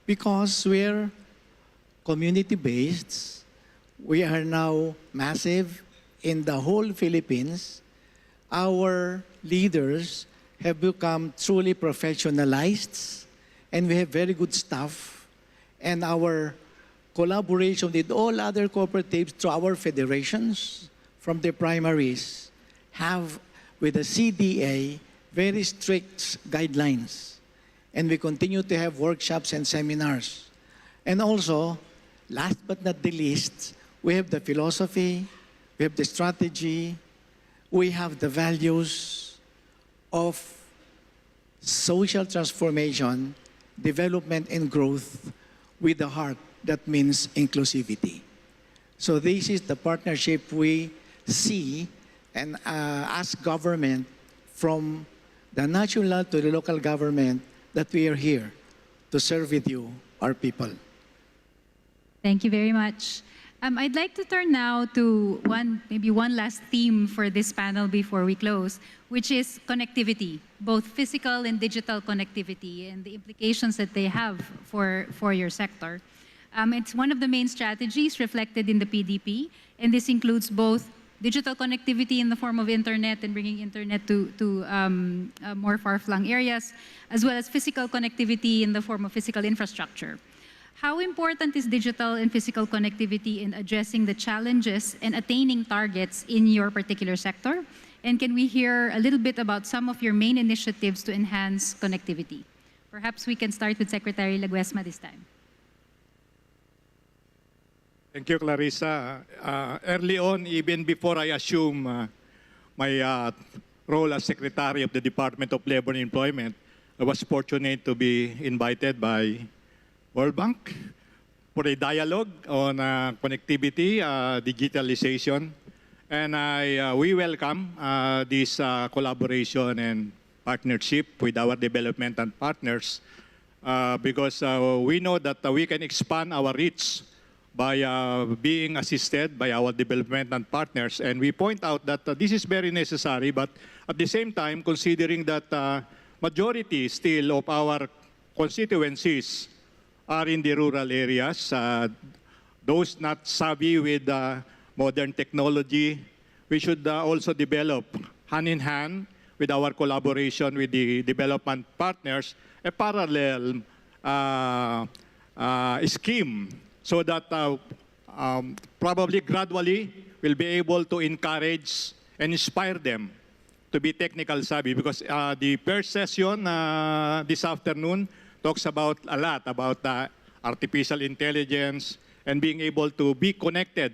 Because we're community-based. We are now massive in the whole Philippines. Our leaders have become truly professionalized, and we have very good staff. And our collaboration with all other cooperatives through our federations from the primaries have, with the CDA, very strict guidelines. And we continue to have workshops and seminars. And also, last but not the least, we have the philosophy, we have the strategy, we have the values of social transformation, development, and growth with the heart that means inclusivity. So this is the partnership we see and as government from the national to the local government that we are here to serve with you, our people. Thank you very much. I'd like to turn now to maybe one last theme for this panel before we close, which is connectivity, both physical and digital connectivity, and the implications that they have for your sector. It's one of the main strategies reflected in the PDP, and this includes both digital connectivity in the form of internet and bringing internet to more far-flung areas, as well as physical connectivity in the form of physical infrastructure. How important is digital and physical connectivity in addressing the challenges and attaining targets in your particular sector? And can we hear a little bit about some of your main initiatives to enhance connectivity? Perhaps we can start with Secretary Laguesma this time. Thank you, Clarissa. Early on, even before I assume my role as Secretary of the Department of Labor and Employment, I was fortunate to be invited by World Bank for a dialogue on connectivity, digitalization. And we welcome this collaboration and partnership with our development and partners because we know that we can expand our reach by being assisted by our development and partners. And we point out that this is very necessary, but at the same time, considering that majority still of our constituencies are in the rural areas, those not savvy with modern technology, we should also develop hand in hand with our collaboration with the development partners a parallel scheme so that probably gradually we'll be able to encourage and inspire them to be technical savvy because the first session this afternoon talks about a lot about artificial intelligence and being able to be connected.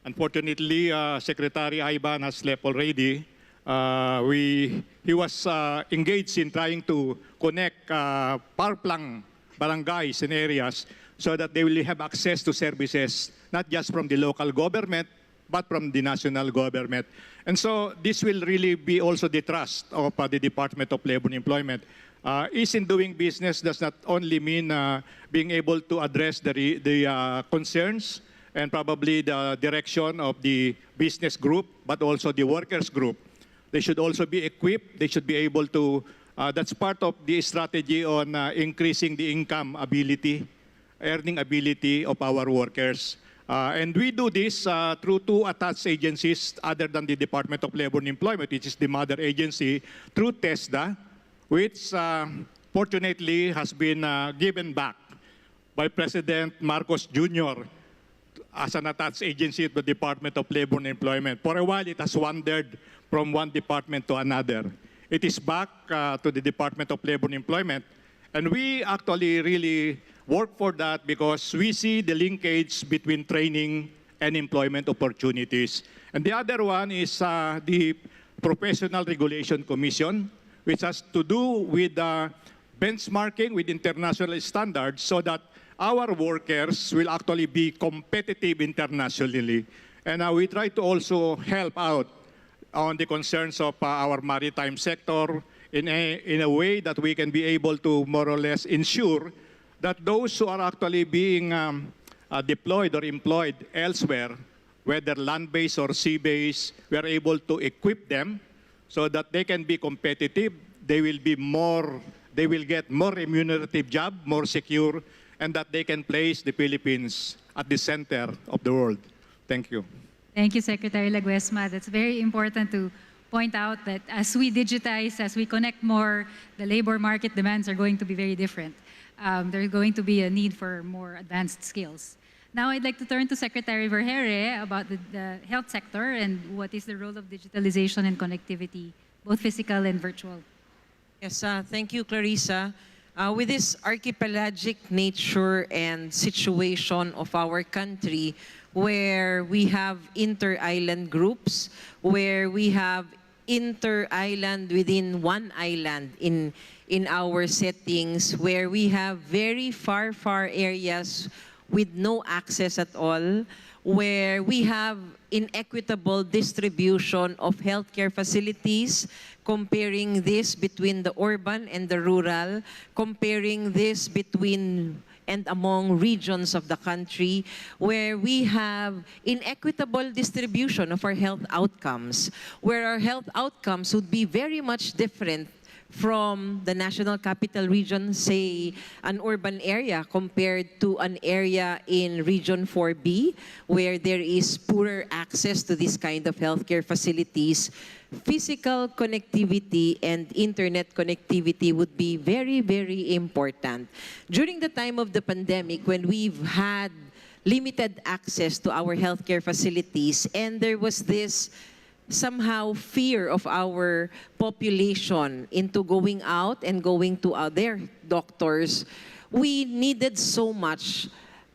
Unfortunately, Secretary Ivan has left already. He was engaged in trying to connect far-flung barangays and areas so that they will have access to services, not just from the local government, but from the national government. And so this will really be also the trust of the Department of Labor and Employment. Ease in doing business does not only mean being able to address the concerns and probably the direction of the business group, but also the workers group. They should also be equipped. They should be able to, that's part of the strategy on increasing the income ability, earning ability of our workers. And we do this through two attached agencies other than the Department of Labor and Employment, which is the mother agency, through TESDA, which fortunately has been given back by President Marcos Jr. as an attached agency to the Department of Labor and Employment. For a while, it has wandered from one department to another. It is back to the Department of Labor and Employment. And we actually really work for that because we see the linkage between training and employment opportunities. And the other one is the Professional Regulation Commission, which has to do with benchmarking with international standards so that our workers will actually be competitive internationally. And we try to also help out on the concerns of our maritime sector in a way that we can be able to more or less ensure that those who are actually being deployed or employed elsewhere, whether land-based or sea-based, we are able to equip them so that they can be competitive, they will get more remunerative job, more secure, and that they can place the Philippines at the center of the world. Thank you. Thank you, Secretary Laguesma. That's very important to point out that as we digitize, as we connect more, the labor market demands are going to be very different. There's going to be a need for more advanced skills. Now I'd like to turn to Secretary Vergeire about the health sector and what is the role of digitalization and connectivity, both physical and virtual. Yes, thank you, Clarissa. With this archipelagic nature and situation of our country, where we have inter-island groups, where we have inter-island within one island in our settings, where we have very far areas with no access at all, where we have inequitable distribution of healthcare facilities, comparing this between the urban and the rural, comparing this between and among regions of the country, where we have inequitable distribution of our health outcomes, where our health outcomes would be very much different from the National Capital Region, say an urban area compared to an area in Region 4B, where there is poorer access to this kind of healthcare facilities. Physical connectivity and internet connectivity would be very important. During the time of the pandemic, when we've had limited access to our healthcare facilities, and there was this somehow fear of our population into going out and going to their doctors, we needed so much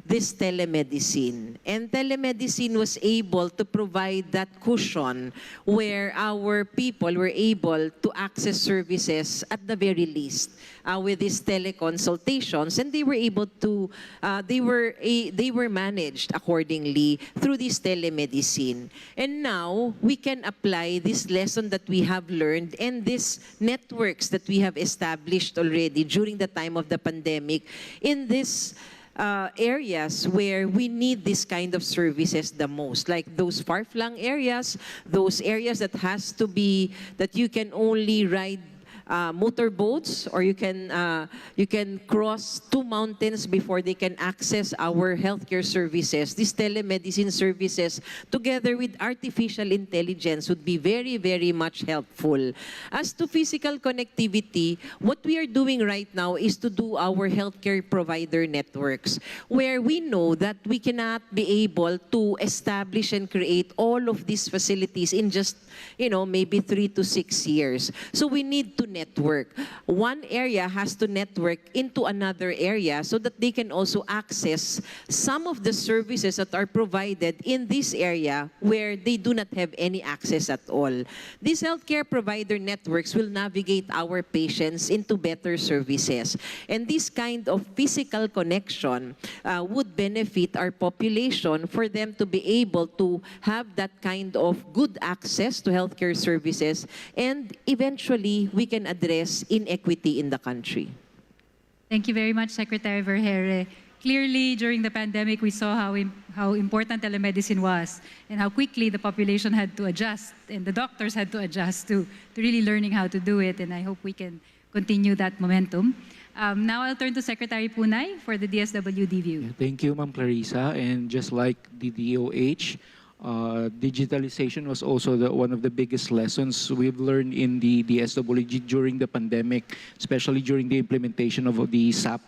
this telemedicine. And telemedicine was able to provide that cushion where our people were able to access services at the very least with these teleconsultations, and they were able to, they were managed accordingly through this telemedicine. And now we can apply this lesson that we have learned and these networks that we have established already during the time of the pandemic in this areas where we need this kind of services the most, like those far-flung areas, those areas that has to be, that you can only ride motorboats, or you can cross 2 mountains before they can access our healthcare services. These telemedicine services, together with artificial intelligence, would be very much helpful. As to physical connectivity, what we are doing right now is to do our healthcare provider networks, where we know that we cannot be able to establish and create all of these facilities in just, maybe 3 to 6 years. So we need to network. One area has to network into another area so that they can also access some of the services that are provided in this area where they do not have any access at all. These healthcare provider networks will navigate our patients into better services. And this kind of physical connection would benefit our population for them to be able to have that kind of good access to healthcare services, and eventually we can address inequity in the country. Thank you very much, Secretary Vergeire. Clearly, during the pandemic, we saw how important telemedicine was and how quickly the population had to adjust and the doctors had to adjust to really learning how to do it, and I hope we can continue that momentum. Now I'll turn to Secretary Punay for the DSWD view. Thank you, Ma'am Clarissa. And just like the DOH, digitalization was also one of the biggest lessons we've learned in the DSWD during the pandemic, especially during the implementation of the SAP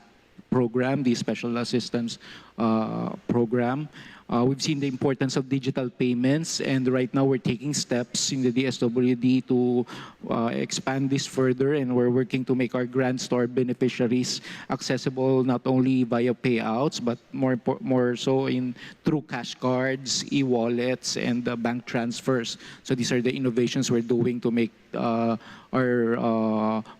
program, the Special Assistance Program. We've seen the importance of digital payments, and right now we're taking steps in the DSWD to expand this further, and we're working to make our Grand Store beneficiaries accessible not only via payouts, but more so through cash cards, e-wallets, and bank transfers. So these are the innovations we're doing to make our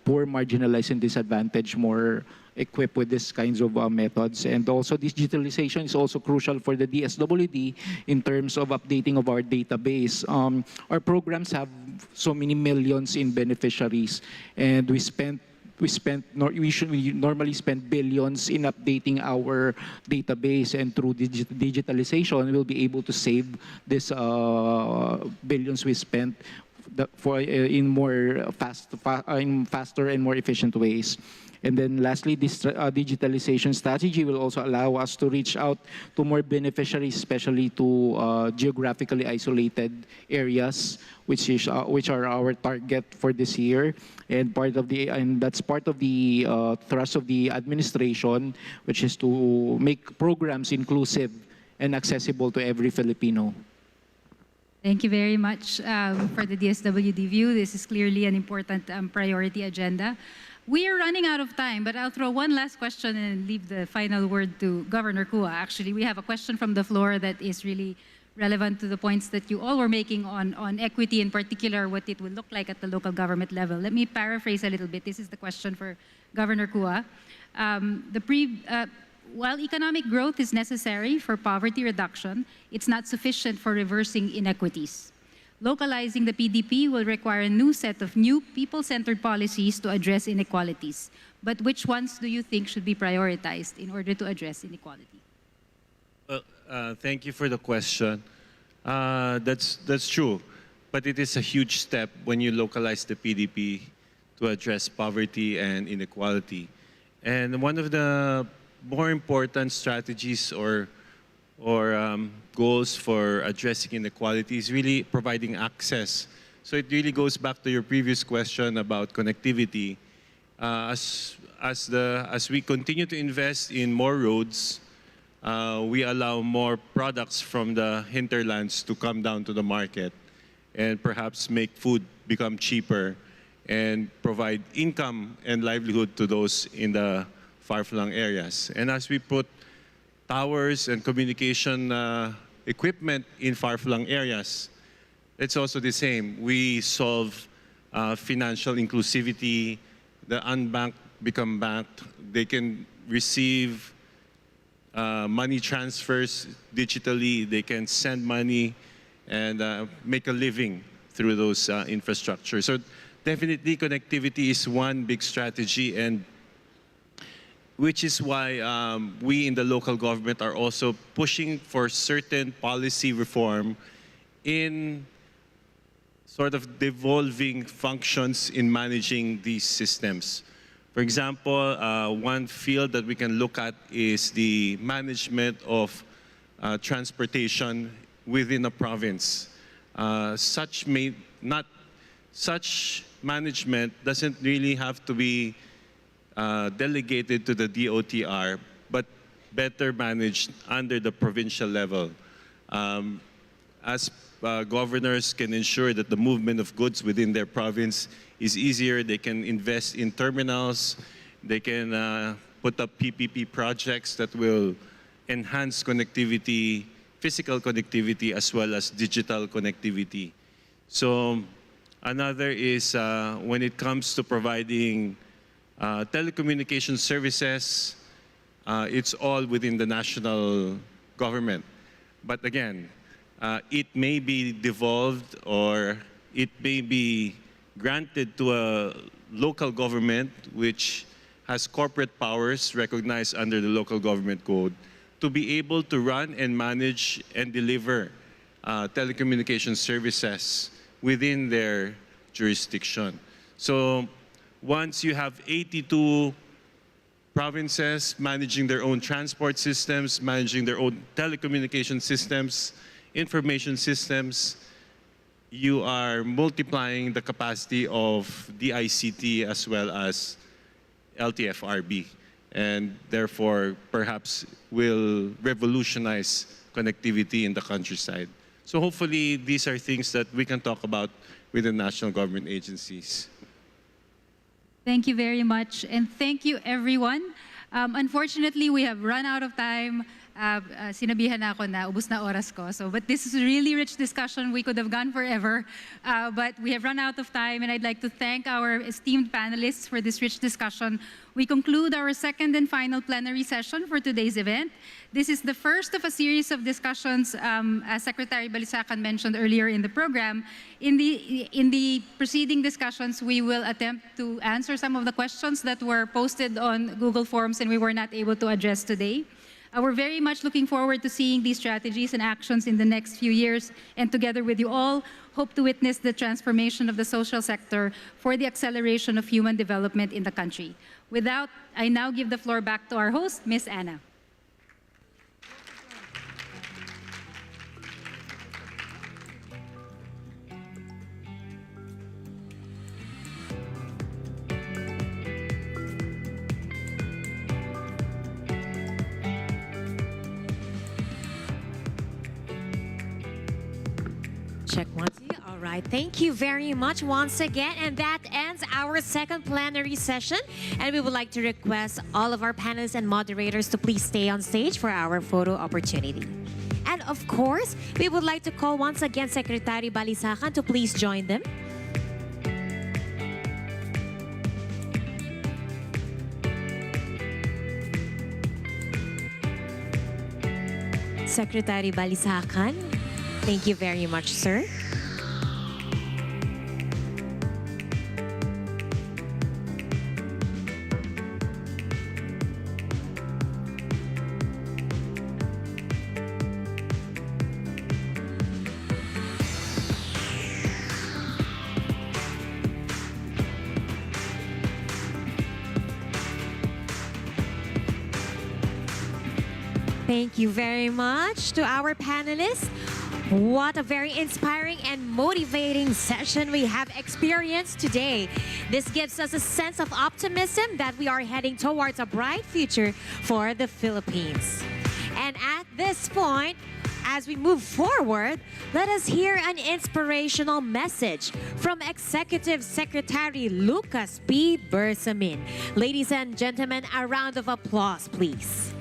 poor, marginalized, and disadvantaged more equipped with these kinds of methods. And also digitalization is also crucial for the DSWD in terms of updating of our database. Our programs have so many millions in beneficiaries, and we normally spend billions in updating our database, and through digitalization we'll be able to save this billions we spent in faster and more efficient ways. And then lastly, this digitalization strategy will also allow us to reach out to more beneficiaries, especially to geographically isolated areas, which are our target for this year. And that's part of the thrust of the administration, which is to make programs inclusive and accessible to every Filipino. Thank you very much for the DSWD view. This is clearly an important priority agenda. We are running out of time, but I'll throw one last question and leave the final word to Governor Kua. Actually, we have a question from the floor that is really relevant to the points that you all were making on equity, in particular, what it will look like at the local government level. Let me paraphrase a little bit. This is the question for Governor Kua. While economic growth is necessary for poverty reduction, it's not sufficient for reversing inequities. Localizing the PDP will require a new set of new people-centered policies to address inequalities. But which ones do you think should be prioritized in order to address inequality? Thank you for the question. That's true, but it is a huge step when you localize the PDP to address poverty and inequality. And one of the more important strategies or goals for addressing inequality is really providing access. So it really goes back to your previous question about connectivity. As we continue to invest in more roads, we allow more products from the hinterlands to come down to the market and perhaps make food become cheaper and provide income and livelihood to those in the far-flung areas. And as we put towers and communication equipment in far-flung areas, it's also the same. We solve financial inclusivity. The unbanked become banked. They can receive money transfers digitally. They can send money and make a living through those infrastructure. So definitely connectivity is one big strategy, and which is why we in the local government are also pushing for certain policy reform in sort of devolving functions in managing these systems. For example, one field that we can look at is the management of transportation within a province. Such management doesn't really have to be delegated to the DOTR, but better managed under the provincial level. As governors can ensure that the movement of goods within their province is easier, they can invest in terminals, they can put up PPP projects that will enhance connectivity, physical connectivity, as well as digital connectivity. So another is when it comes to providing telecommunication services, it's all within the national government. But again, it may be devolved or it may be granted to a local government which has corporate powers recognized under the local government code to be able to run and manage and deliver telecommunication services within their jurisdiction. So once you have 82 provinces managing their own transport systems, managing their own telecommunication systems, information systems, you are multiplying the capacity of DICT as well as LTFRB, and therefore perhaps will revolutionize connectivity in the countryside. So hopefully these are things that we can talk about with the national government agencies. Thank you very much, and thank you everyone. Unfortunately, we have run out of time. Sinabihan na ako na ubos na oras ko. But this is a really rich discussion. We could have gone forever, but we have run out of time, and I'd like to thank our esteemed panelists for this rich discussion. We conclude our second and final plenary session for today's event. This is the first of a series of discussions, as Secretary Balisacan mentioned earlier in the program. In the preceding discussions, we will attempt to answer some of the questions that were posted on Google Forms and we were not able to address today. We're very much looking forward to seeing these strategies and actions in the next few years, and together with you all, hope to witness the transformation of the social sector for the acceleration of human development in the country. With that, I now give the floor back to our host, Ms. Anna. Check one, two. All right. Thank you very much once again. And that ends our second plenary session. And we would like to request all of our panelists and moderators to please stay on stage for our photo opportunity. And of course, we would like to call once again Secretary Balisacan to please join them. Secretary Balisacan, thank you very much, sir. Thank you very much to our panelists. What a very inspiring and motivating session we have experienced today. This gives us a sense of optimism that we are heading towards a bright future for the Philippines. And at this point, as we move forward, let us hear an inspirational message from Executive Secretary Lucas P. Bersamin. Ladies and gentlemen, a round of applause, please.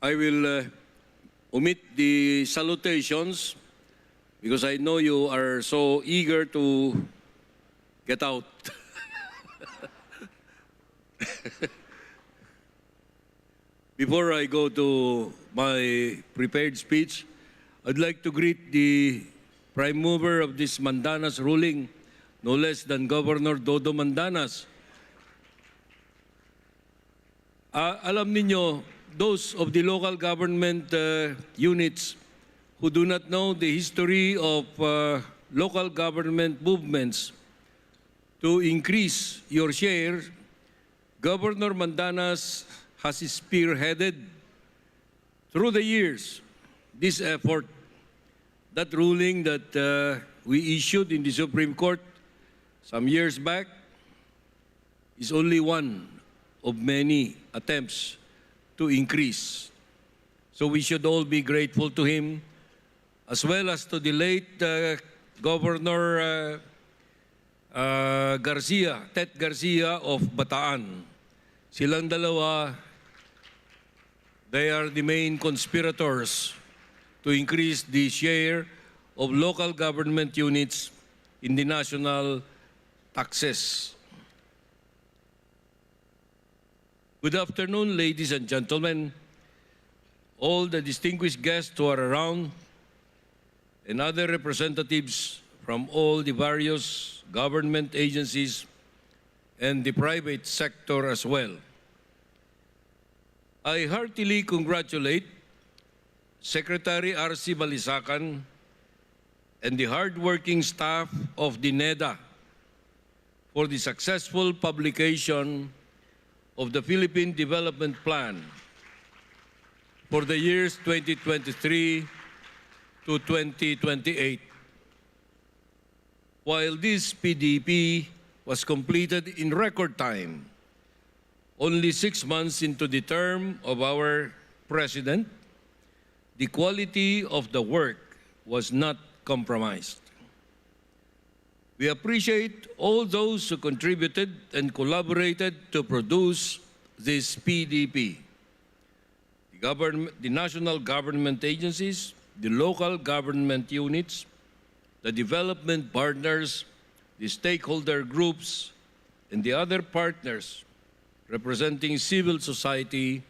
I will omit the salutations because I know you are so eager to get out. Before I go to my prepared speech, I'd like to greet the prime mover of this Mandanas ruling, no less than Governor Dodo Mandanas. Alam ninyo, those of the local government units who do not know the history of local government movements to increase your share, Governor Mandanas has spearheaded through the years this effort. That ruling that we issued in the Supreme Court some years back is only one of many attempts to increase. So we should all be grateful to him, as well as to the late Governor Garcia, Tet Garcia of Bataan. Silang dalawa, they are the main conspirators to increase the share of local government units in the national taxes. Good afternoon, ladies and gentlemen, all the distinguished guests who are around, and other representatives from all the various government agencies and the private sector as well. I heartily congratulate Secretary R.C. Balisacan and the hardworking staff of the NEDA for the successful publication of the Philippine Development Plan for the years 2023 to 2028. While this PDP was completed in record time, only 6 months into the term of our President, the quality of the work was not compromised. We appreciate all those who contributed and collaborated to produce this PDP. The national government agencies, the local government units, the development partners, the stakeholder groups, and the other partners representing civil society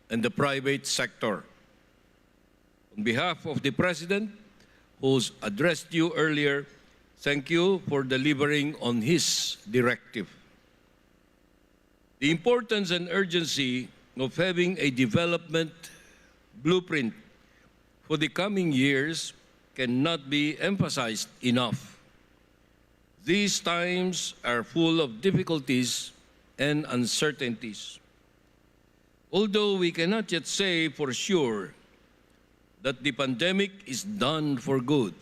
and the private sector. On behalf of the President, who's addressed you earlier, thank you for delivering on his directive. The importance and urgency of having a development blueprint for the coming years cannot be emphasized enough. These times are full of difficulties and uncertainties. Although we cannot yet say for sure that the pandemic is done for good,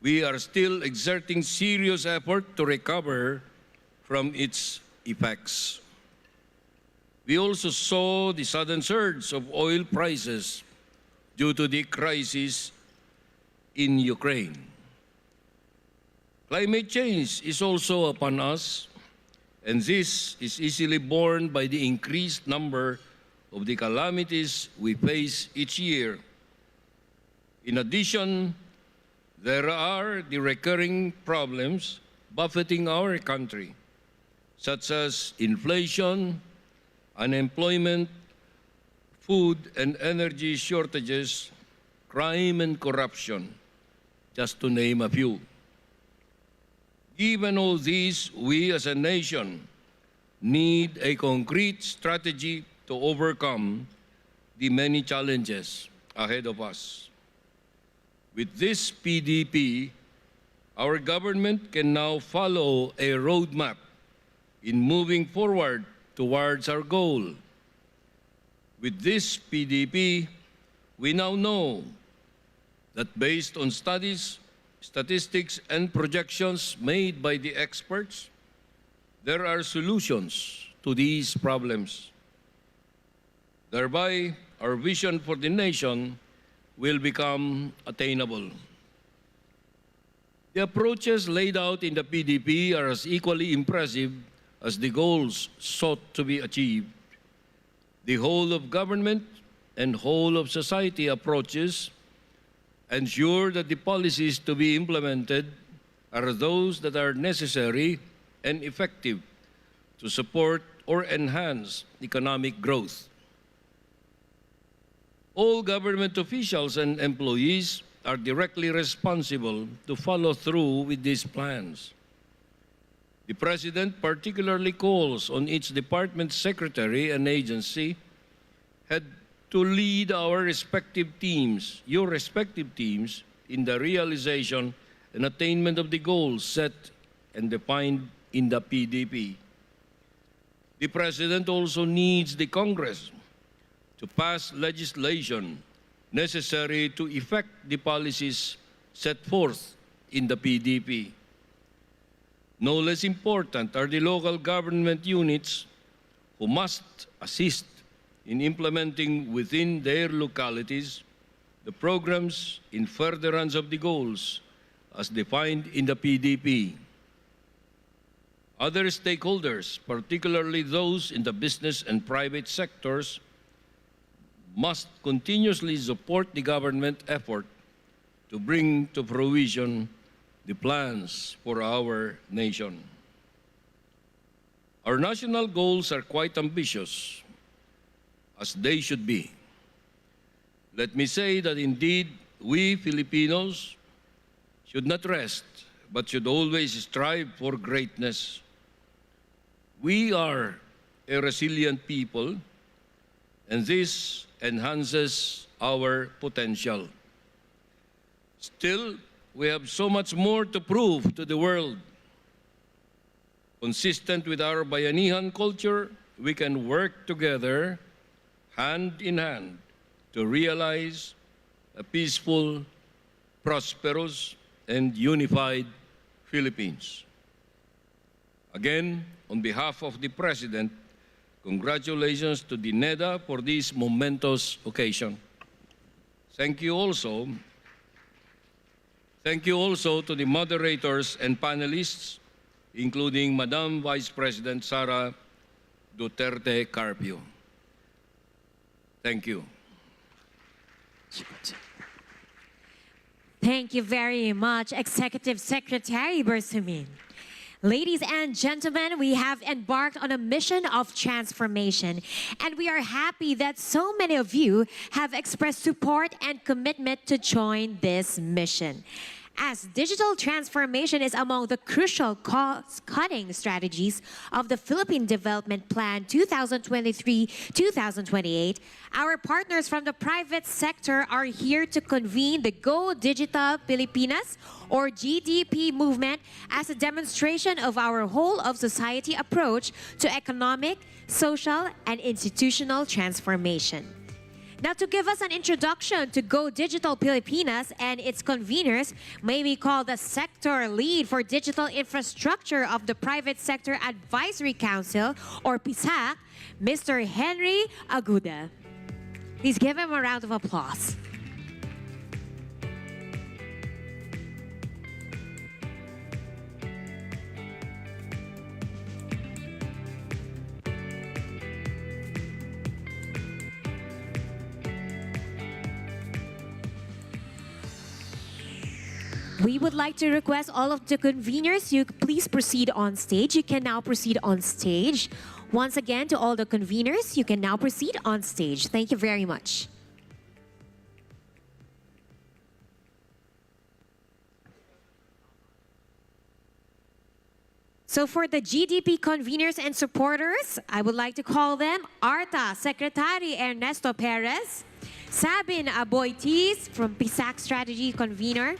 we are still exerting serious effort to recover from its effects. We also saw the sudden surge of oil prices due to the crisis in Ukraine. Climate change is also upon us, and this is easily borne by the increased number of the calamities we face each year. In addition, there are the recurring problems buffeting our country, such as inflation, unemployment, food and energy shortages, crime and corruption, just to name a few. Given all these, we as a nation need a concrete strategy to overcome the many challenges ahead of us. With this PDP, our government can now follow a roadmap in moving forward towards our goal. With this PDP, we now know that based on studies, statistics, and projections made by the experts, there are solutions to these problems. Thereby, our vision for the nation will become attainable. The approaches laid out in the PDP are as equally impressive as the goals sought to be achieved. The whole of government and whole of society approaches ensure that the policies to be implemented are those that are necessary and effective to support or enhance economic growth. All government officials and employees are directly responsible to follow through with these plans. The President particularly calls on each department secretary and agency head to lead our respective teams, your respective teams, in the realization and attainment of the goals set and defined in the PDP. The President also needs the Congress to pass legislation necessary to effect the policies set forth in the PDP. No less important are the local government units who must assist in implementing within their localities the programs in furtherance of the goals as defined in the PDP. Other stakeholders, particularly those in the business and private sectors, must continuously support the government effort to bring to fruition the plans for our nation. Our national goals are quite ambitious, as they should be. Let me say that indeed we Filipinos should not rest, but should always strive for greatness. We are a resilient people, and this enhances our potential. Still, we have so much more to prove to the world. Consistent with our Bayanihan culture, we can work together, hand in hand, to realize a peaceful, prosperous, and unified Philippines. Again, on behalf of the President, congratulations to the NEDA for this momentous occasion. Thank you also to the moderators and panelists, including Madam Vice President Sara Duterte Carpio. Thank you. Thank you very much, Executive Secretary Bersamin. Ladies and gentlemen, we have embarked on a mission of transformation, and we are happy that so many of you have expressed support and commitment to join this mission. As digital transformation is among the crucial cost-cutting strategies of the Philippine Development Plan 2023-2028, our partners from the private sector are here to convene the Go Digital Pilipinas, or GDP movement, as a demonstration of our whole-of-society approach to economic, social, and institutional transformation. Now, to give us an introduction to Go Digital Pilipinas and its conveners, may we call the sector lead for digital infrastructure of the Private Sector Advisory Council, or PSAC, Mr. Henry Aguda. Please give him a round of applause. We would like to request all of the conveners, you please proceed on stage. You can now proceed on stage. Once again, to all the conveners, you can now proceed on stage. Thank you very much. So for the GDP conveners and supporters, I would like to call them ARTA Secretary Ernesto Perez, Sabin Aboitiz from PSAC Strategy Convener,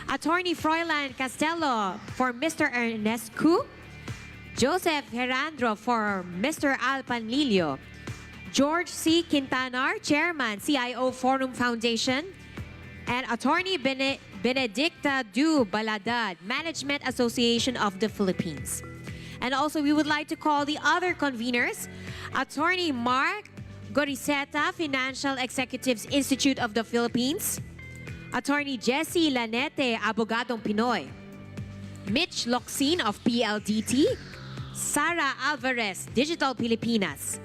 Attorney Froilan Castello for Mr. Ernescu, Joseph Herandro for Mr. Al Panlilio, George C. Quintanar, Chairman, CIO Forum Foundation, and Attorney Benedicta Du Baladad, Management Association of the Philippines. And also, we would like to call the other conveners, Attorney Mark Goriseta, Financial Executives Institute of the Philippines, Attorney Jessie Lanete, Abogadong Pinoy, Mitch Locsin of PLDT, Sara Alvarez, Digital Pilipinas,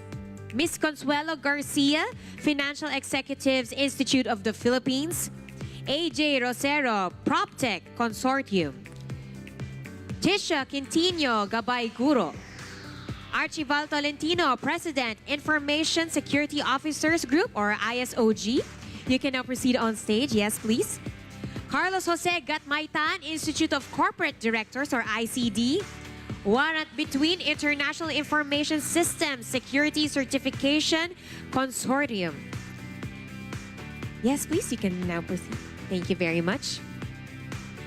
Miss Consuelo Garcia, Financial Executives Institute of the Philippines, AJ Rosero, PropTech Consortium, Tisha Quintino, Gabay Guro, Archibald Tolentino, President, Information Security Officers Group, or ISOG. You can now proceed on stage. Yes, please. Carlos Jose Gatmaitan, Institute of Corporate Directors, or ICD. Warrant Between International Information Systems Security Certification Consortium. Yes, please. You can now proceed. Thank you very much.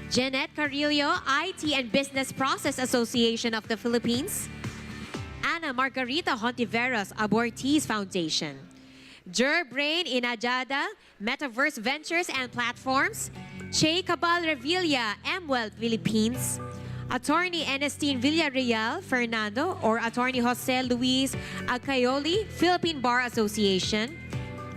Jeanette Carrillo, IT and Business Process Association of the Philippines. Ana Margarita Hontiveros, Abortiz Foundation. Brain Inajada, Metaverse Ventures and Platforms. Che Cabal Revilla, MWell Philippines. Attorney Ernestine Villarreal Fernando, or Attorney Jose Luis Agcayoli, Philippine Bar Association.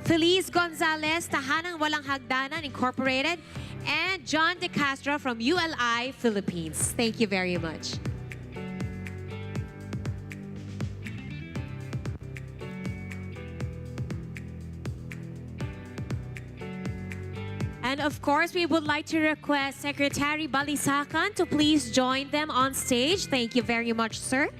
Feliz Gonzalez, Tahanang Walang Hagdanan Incorporated. And John De Castro from ULI Philippines. Thank you very much. And of course, we would like to request Secretary Balisacan to please join them on stage. Thank you very much, sir.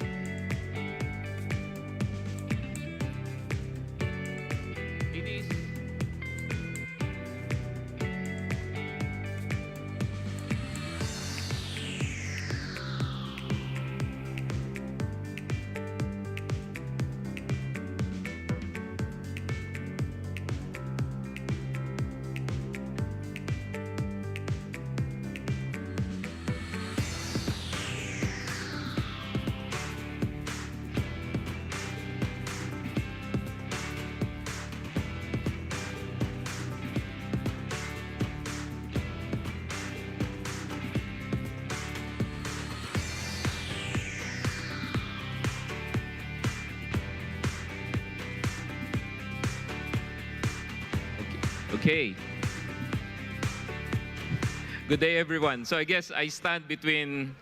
Okay. Good day, everyone. So I guess I stand between